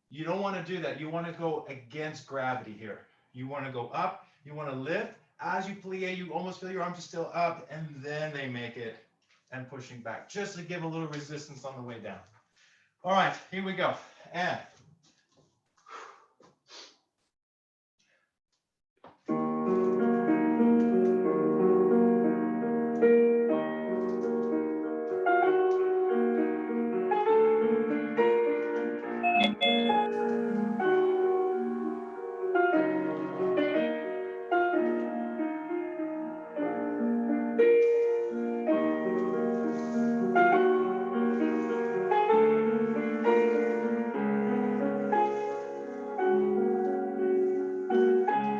You don't want to do that. You want to go against gravity here. You want to go up. You want to lift. As you plie, you almost feel your arms are still up, and then they make it and pushing back, just to give a little resistance on the way down. All right, here we go. And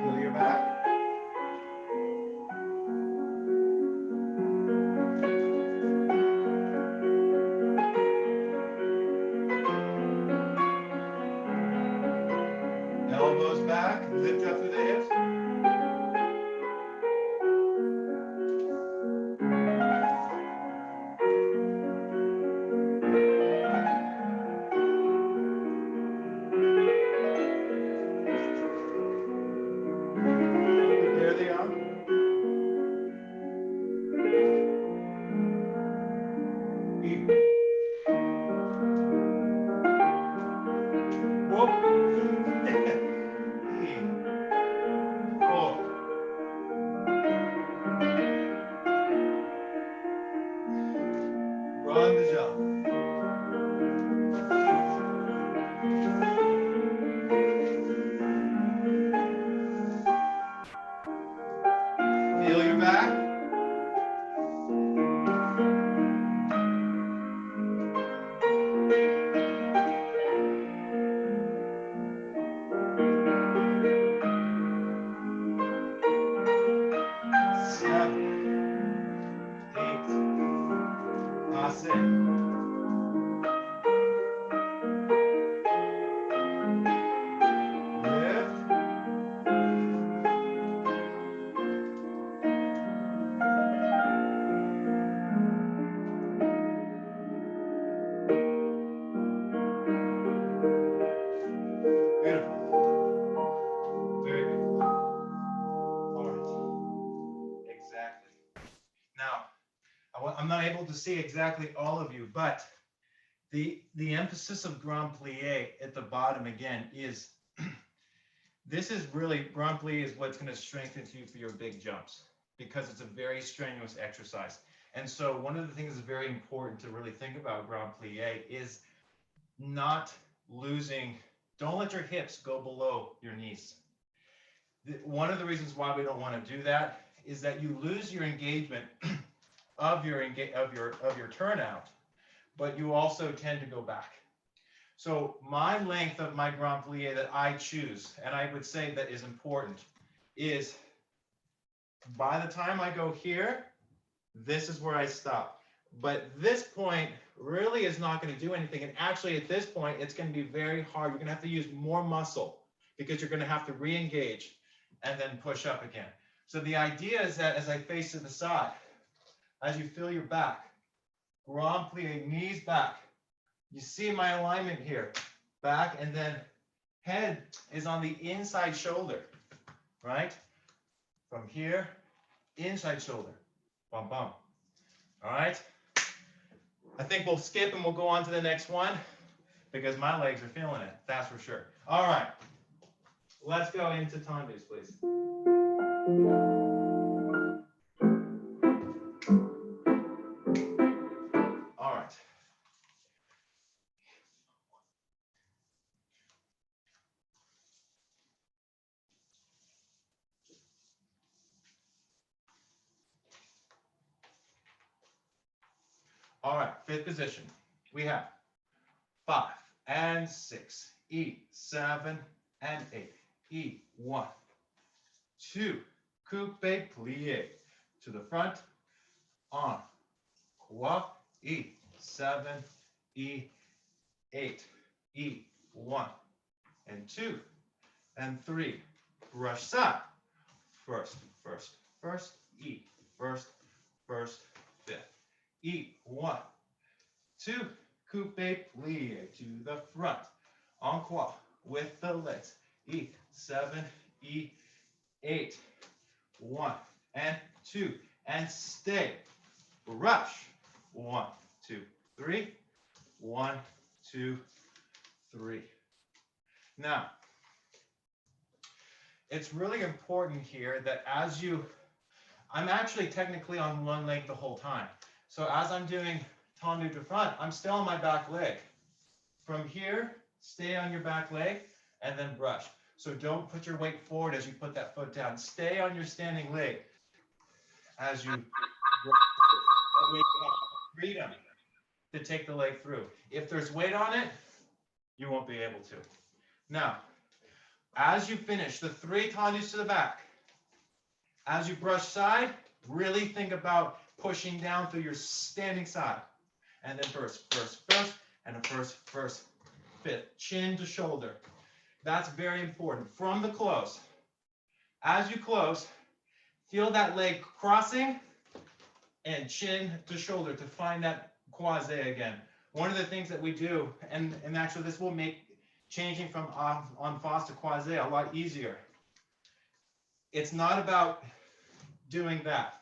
feel your back. Elbows back, lift up through the hips. There they are. Whoop. 4. Run the jump. Feel your back. Pass it. Lift. Beautiful. Very good. All right. Exactly. Now, I'm not able to see exactly all of you, but the emphasis of Grand Plie at the bottom again is this is really, Grand Plie is what's going to strengthen you for your big jumps because it's a very strenuous exercise. And so one of the things that's very important to really think about Grand Plie is not losing, don't let your hips go below your knees. One of the reasons why we don't want to do that is that you lose your engagement of your turnout, but you also tend to go back. So my length of my Grand Plie that I choose, and I would say that is important, is by the time I go here, this is where I stop. But this point really is not going to do anything. And actually at this point, it's going to be very hard. You're going to have to use more muscle because you're going to have to re-engage and then push up again. So the idea is that as I face to the side, as you feel your back, Grand plie, knees back. You see my alignment here. Back, and then head is on the inside shoulder, right? From here, inside shoulder. Bum, bum. All right? I think we'll skip and we'll go on to the next one because my legs are feeling it, that's for sure. All right. Let's go into tendus, please. All right. All right, fifth position. We have 5 and 6, E7 and 8, E1, 2, coupe plie to the front, en croix, E7, E8, E1 and 2 and 3, brush side, first, E, first, fifth, E1, 2, coupe plie to the front, en croix with the legs, E7, E8, 1 and 2, and stay, rush, 1, 2, 3, 1, 2, 3. Now, it's really important here that as I'm actually technically on one leg the whole time. So as I'm doing tendu to front, I'm still on my back leg. From here, stay on your back leg and then brush. So don't put your weight forward as you put that foot down. Stay on your standing leg as you brush. That way you have freedom to take the leg through. If there's weight on it, you won't be able to. Now, as you finish the 3 tendus to the back, as you brush side, really think about pushing down through your standing side. And then first, and a first, fifth, chin to shoulder. That's very important. From the close, as you close, feel that leg crossing and chin to shoulder to find that croisé again. One of the things that we do, and actually this will make changing from en face to croisé a lot easier. It's not about doing that.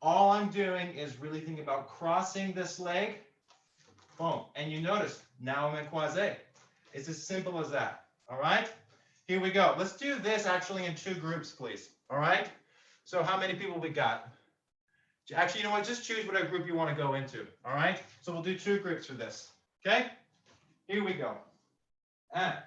All I'm doing is really thinking about crossing this leg, boom, and you notice, now I'm in croisé. It's as simple as that, all right? Here we go. Let's do this actually in 2 groups, please, all right? So how many people we got? Actually, you know what, just choose whatever group you want to go into, all right? So we'll do 2 groups for this, okay? Here we go. And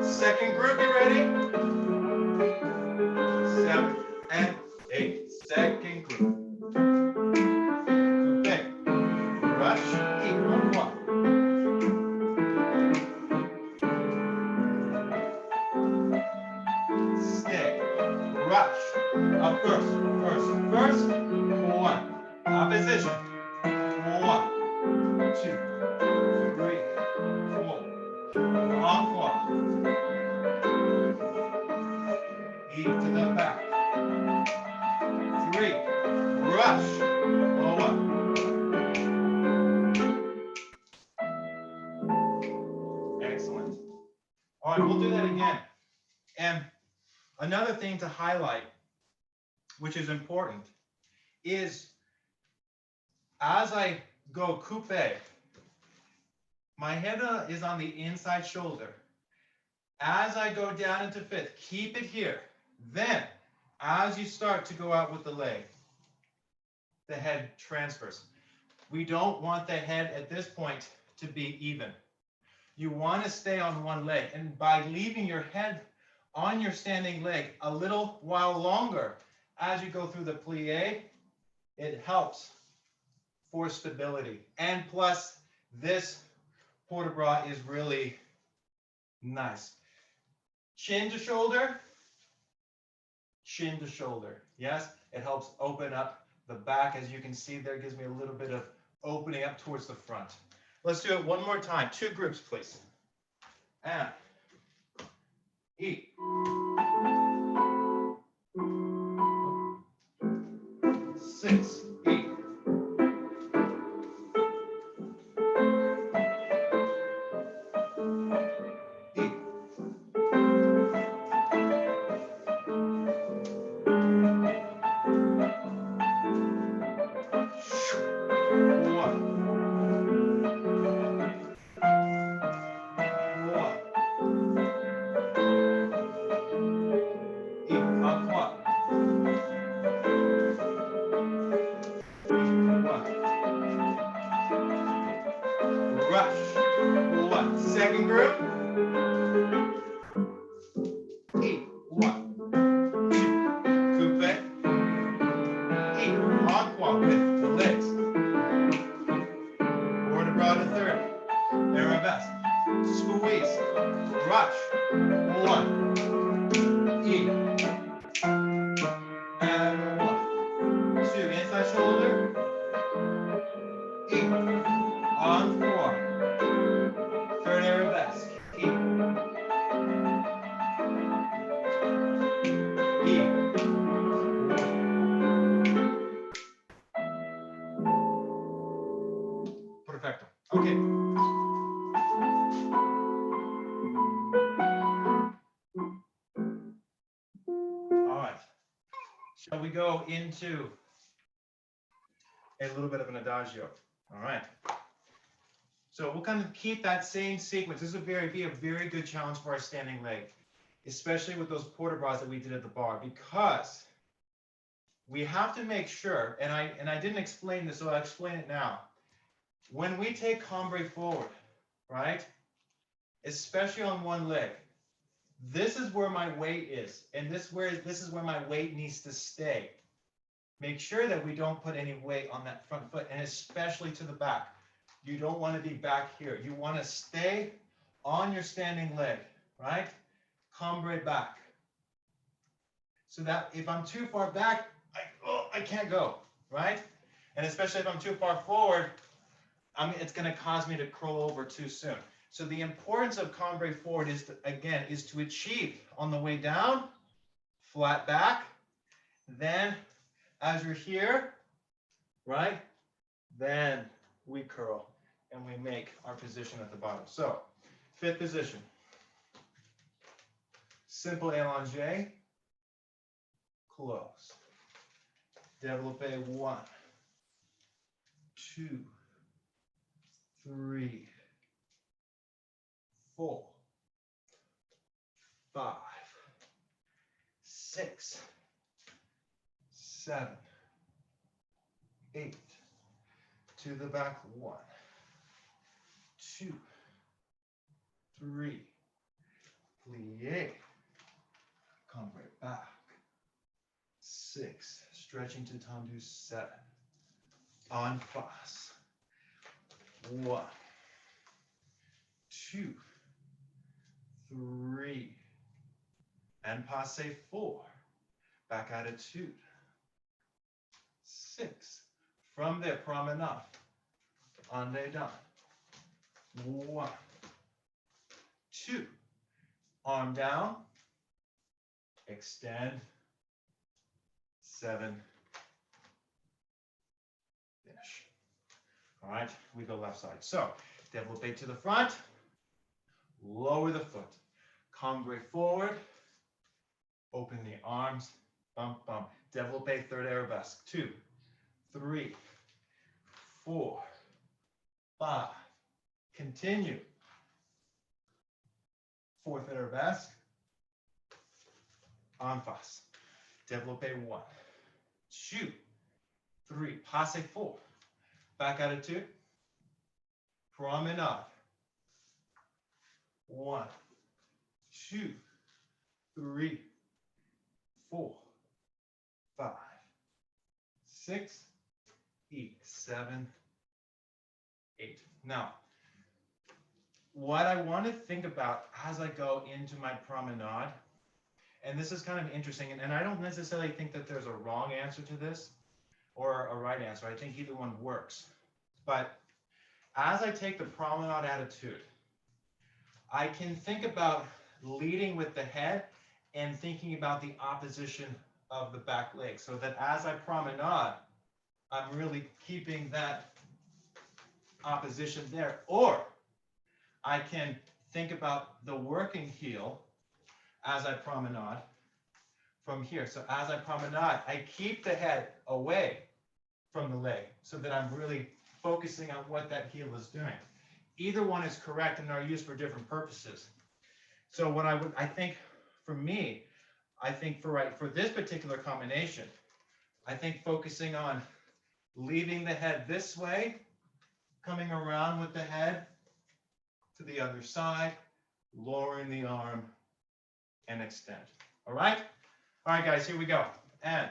second group, you ready? 7 and 8. Second group. Okay. Rush. E1. Stay. Rush. Up first. 1. Opposition. 1, 2, 3, 4. Encore. E to the back. 3. Rush. 1. Excellent. All right, we'll do that again. And another thing to highlight, which is important, is as I go coupe, my head is on the inside shoulder. As I go down into fifth, keep it here. Then, as you start to go out with the leg, the head transfers. We don't want the head at this point to be even. You want to stay on one leg. And by leaving your head on your standing leg a little while longer as you go through the plie. It helps for stability. And plus, this port de bras is really nice. Chin to shoulder, chin to shoulder. Yes, it helps open up the back. As you can see there, gives me a little bit of opening up towards the front. Let's do it one more time. 2 groups, please. And E. 6. E. 'All right. Shall we go into a little bit of an adagio? All right. So we'll kind of keep that same sequence. This will be a very good challenge for our standing leg, especially with those port de bras that we did at the bar, because we have to make sure, and I didn't explain this, so I'll explain it now. When we take cambre forward, right, especially on one leg, this is where my weight is, and this is where my weight needs to stay. Make sure that we don't put any weight on that front foot, and especially to the back. You don't want to be back here. You want to stay on your standing leg, right? Cambre back. So that if I'm too far back, I can't go, right? And especially if I'm too far forward, it's going to cause me to curl over too soon. So the importance of cambre forward is to achieve on the way down, flat back. Then as you're here, right, then we curl and we make our position at the bottom. So 5th position. Simple allongé, close. Développé 1, 2, 3, 4, 5, 6, 7, 8. To the back, 1, 2, 3. Plie. Cambre back. 6. Stretching to tendu. 7. En face. 1, 2, 3. And passe 4. Back attitude. 6. From there, promenade. En dedans. 1, 2. Arm down. Extend. 7. Finish. All right, we go left side. So, développé to the front. Lower the foot. Cambre forward. Open the arms. Bump, bump. Développé, 3rd arabesque. 2, 3, 4, 5. Continue. 4th arabesque. En face. Développé 1, 2, 3. Passe 4. Back attitude. Promenade. 1, 2, 3, 4, 5, 6, 7, 8. Now, what I want to think about as I go into my promenade, and this is kind of interesting, and I don't necessarily think that there's a wrong answer to this or a right answer. I think either one works. But as I take the promenade attitude, I can think about leading with the head and thinking about the opposition of the back leg, so that as I promenade, I'm really keeping that opposition there. Or I can think about the working heel as I promenade from here. So as I promenade, I keep the head away from the leg so that I'm really focusing on what that heel is doing. Either one is correct and are used for different purposes. So what I think for me, I think for this particular combination, I think focusing on leaving the head this way, coming around with the head to the other side, lowering the arm, and extend. All right? All right, guys, here we go. And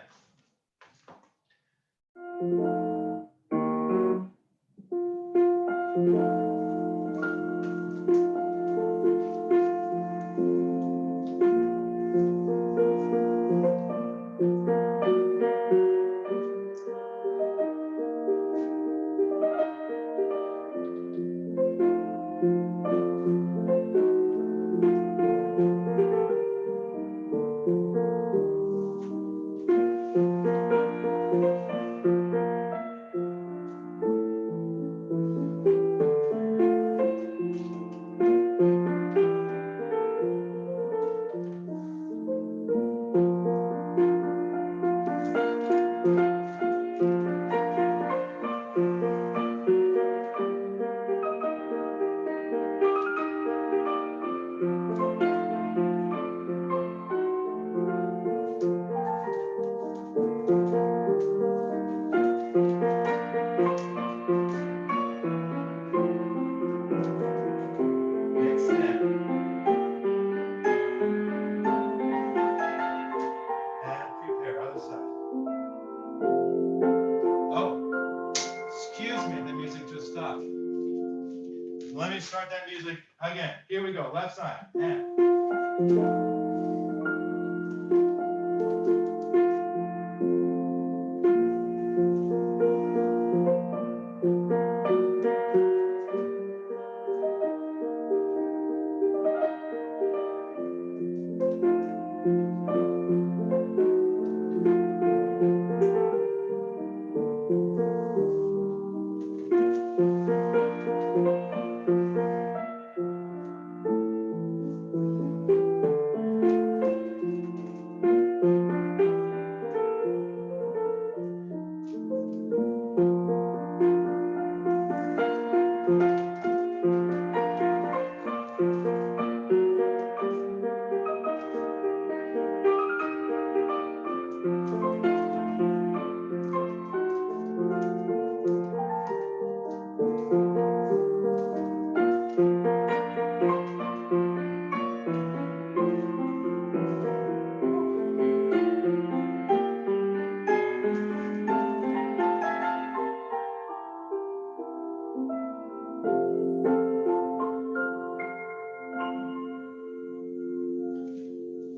let me start that music again. Here we go, left side. And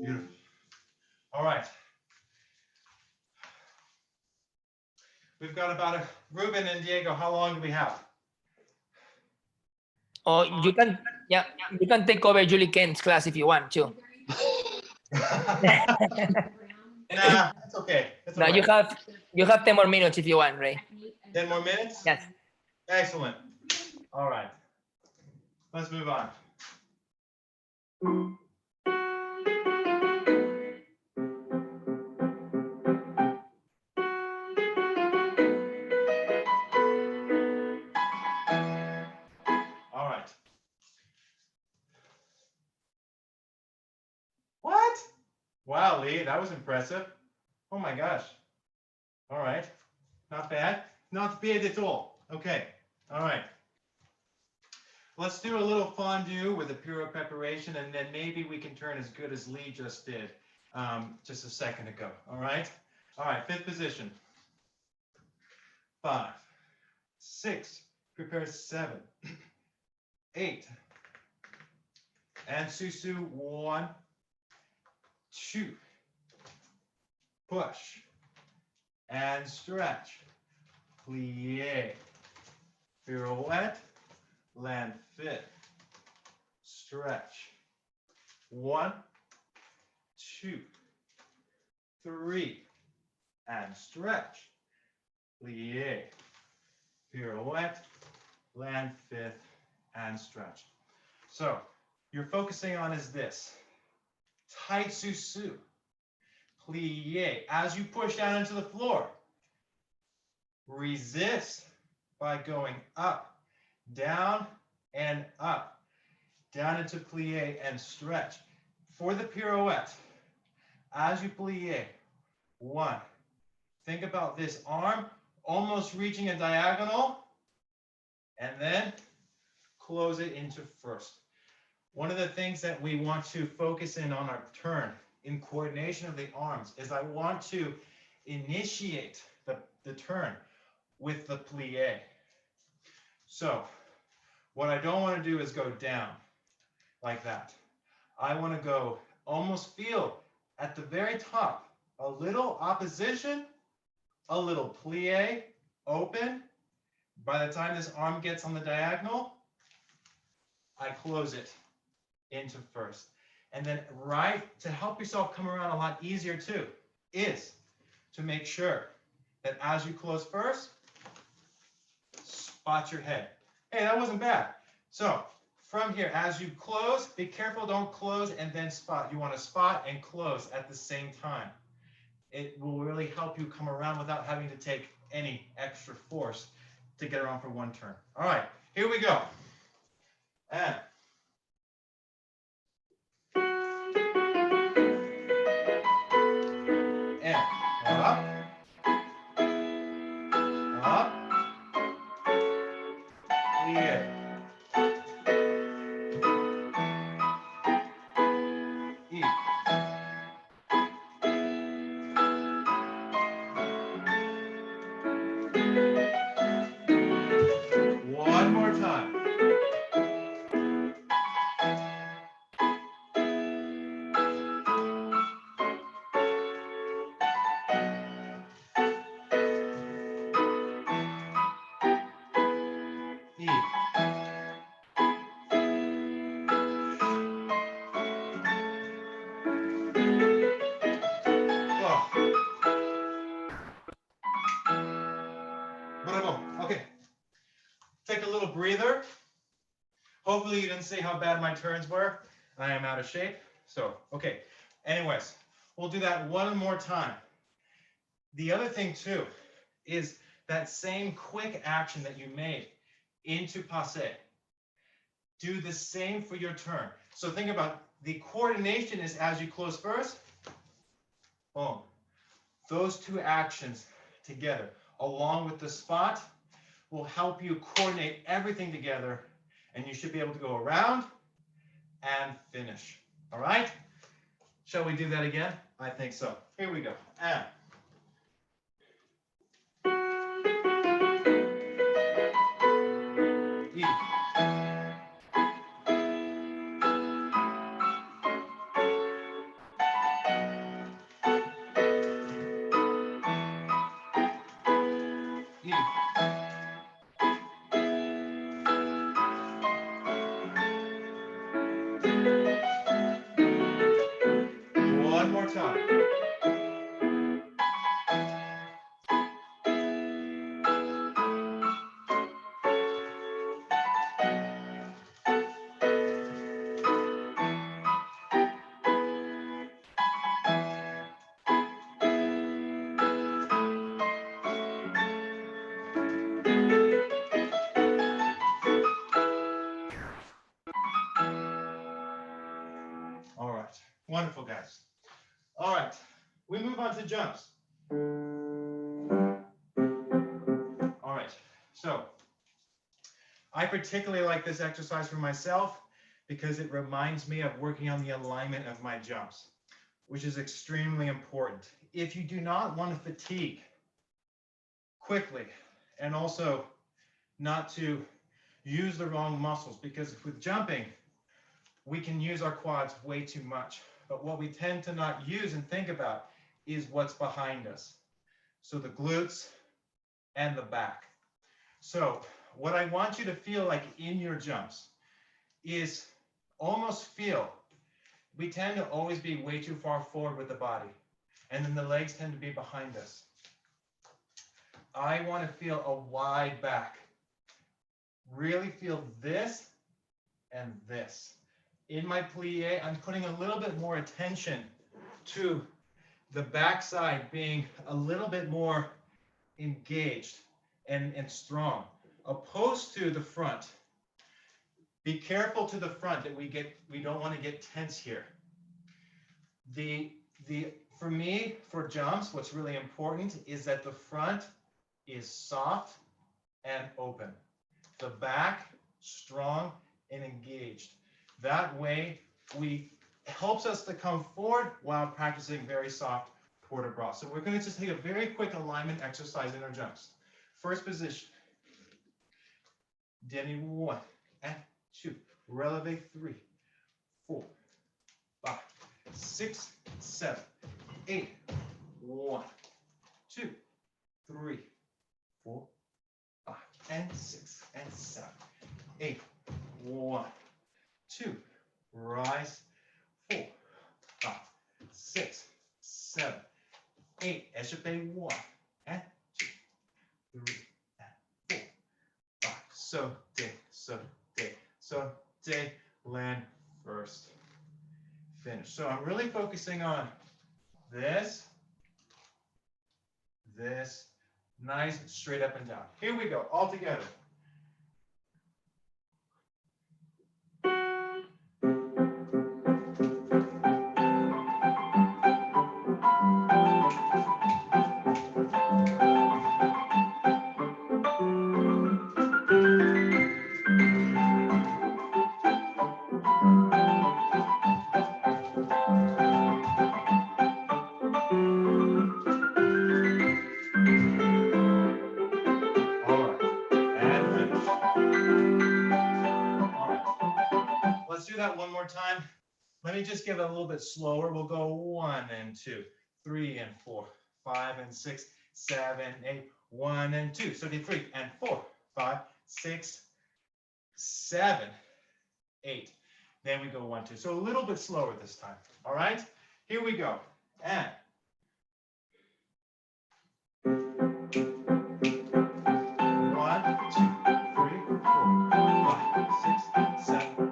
beautiful. All right. We've got about Ruben and Diego. How long do we have? Oh, you can, yeah, you can take over Julie Kent's class if you want to. Nah, it's okay. It's No, all right. you have 10 more minutes if you want, Ray. 10 more minutes? Yes. Excellent. All right. Let's move on. All right. What? Wow, Lee, that was impressive. Oh my gosh. All right. Not bad. Not bad at all. Okay. All right. Let's do a little fondue with a pirouette preparation, and then maybe we can turn as good as Lee just did just a second ago. All right? All right, fifth position. 5, 6, prepare 7, 8, and susu 1, 2, push, and stretch, plie, pirouette, land fit, stretch, 1, 2, 3, and stretch, plie, pirouette, land fifth, and stretch. So you're focusing on is this, tight susu, plie, as you push down into the floor, resist by going up, down, and up, down into plie and stretch. For the pirouette, as you plie, 1, think about this arm almost reaching a diagonal, and then close it into first. One of the things that we want to focus in on our turn in coordination of the arms is I want to initiate the turn with the plie. So what I don't want to do is go down like that. I want to go almost feel at the very top, a little opposition, a little plie, open. By the time this arm gets on the diagonal, I close it into first. And then right, to help yourself come around a lot easier too, is to make sure that as you close first, spot your head. Hey, that wasn't bad. So from here, as you close, be careful, don't close and then spot. You want to spot and close at the same time. It will really help you come around without having to take any extra force to get around for one turn. All right, here we go. And up, up, clear. E. One more time. E. Oh. Bravo. Okay. Take a little breather. Hopefully you didn't see how bad my turns were. I am out of shape. So, okay. Anyways, we'll do that one more time. The other thing too is that same quick action that you made into passe. Do the same for your turn. So think about the coordination is as you close first, boom. Those two actions together, along with the spot, will help you coordinate everything together, and you should be able to go around and finish. All right? Shall we do that again? I think so. Here we go. And E. E. One more time. All right. Wonderful, guys. All right. We move on to jumps. All right. So I particularly like this exercise for myself because it reminds me of working on the alignment of my jumps, which is extremely important. If you do not want to fatigue quickly, and also not to use the wrong muscles, because with jumping, we can use our quads way too much. But what we tend to not use and think about is what's behind us. So the glutes and the back. So what I want you to feel like in your jumps is almost feel, we tend to always be way too far forward with the body, and then the legs tend to be behind us. I want to feel a wide back. Really feel this and this. In my plie, I'm putting a little bit more attention to the backside being a little bit more engaged and strong, opposed to the front. Be careful to the front that we don't want to get tense here. For me, for jumps, what's really important is that the front is soft and open. The back, strong and engaged. That way, helps us to come forward while practicing very soft port de bras. So we're going to just take a very quick alignment exercise in our jumps. First position. Demi 1 and 2. Releve 3, 4, 5, 6, 7, 8. 1, 2, 3, 4, 5, and 6, and 7, 8. 1, 2. Rise. 4, 5, 6, 7, 8. Échappé 1, and 2, 3, and 4, 5. Sauté, land first. Finish. So I'm really focusing on this, nice straight up and down. Here we go, all together. One more time. Let me just give it a little bit slower. We'll go 1 and 2, 3 and 4, 5 and 6, 7, 8, 1 and 2. So do 3 and 4, 5, 6, 7, 8. Then we go 1, 2. So a little bit slower this time. All right? Here we go. And 1, 2, 3, 4, 5, 6, 7.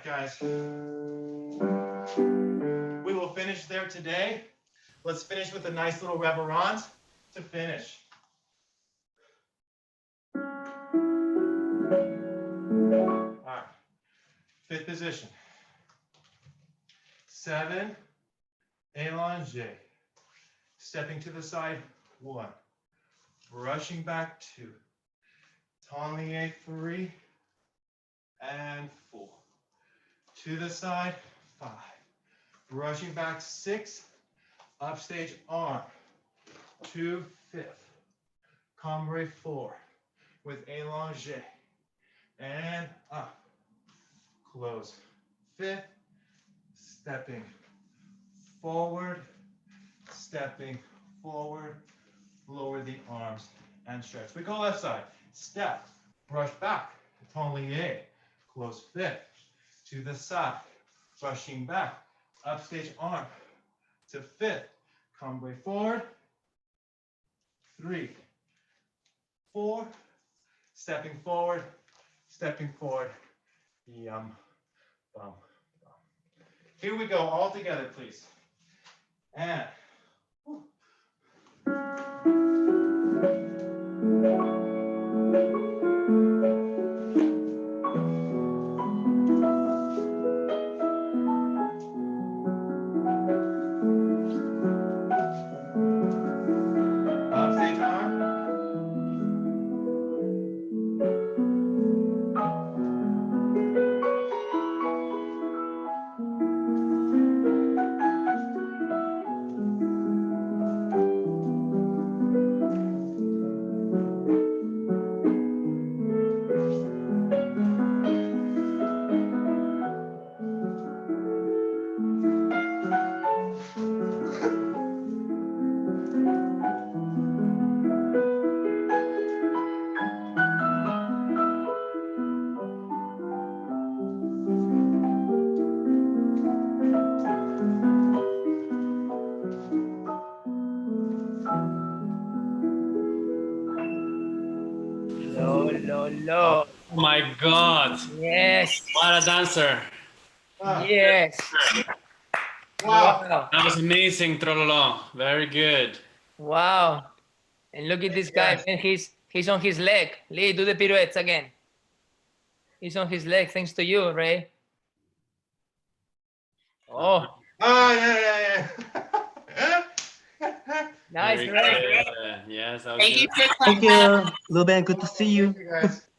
'Guys, we will finish there today. Let's finish with a nice little reverence to finish. All right, 5th position. 7, allongé. Stepping to the side, 1. Brushing back, 2. Tendu 3 and 4. To the side, 5. Brushing back, 6. Upstage arm. To 5th. Cambre 4 with allongé. And up. Close. 5th. Stepping forward. Stepping forward. Lower the arms and stretch. We go left side. Step. Brush back. Tendu. Close 5th. To the side, brushing back, upstage arm, to fifth. Cambre forward. 3, 4, stepping forward, stepping forward. Yum, bum, bum. Here we go, all together, please. And same arm. Lo. Oh my God. Yes. What a dancer. Ah, Yes. wow. Wow. That was amazing, Trololo. Very good. Wow. And look at this guy, Yes. man. He's on his leg. Lee, do the pirouettes again. He's on his leg, thanks to you, Ray. Oh, Oh, yeah. nice, Very Ray. good. Yes, that was Thank you good. for Thank you, Ruben. Good to see you. Thank you, guys.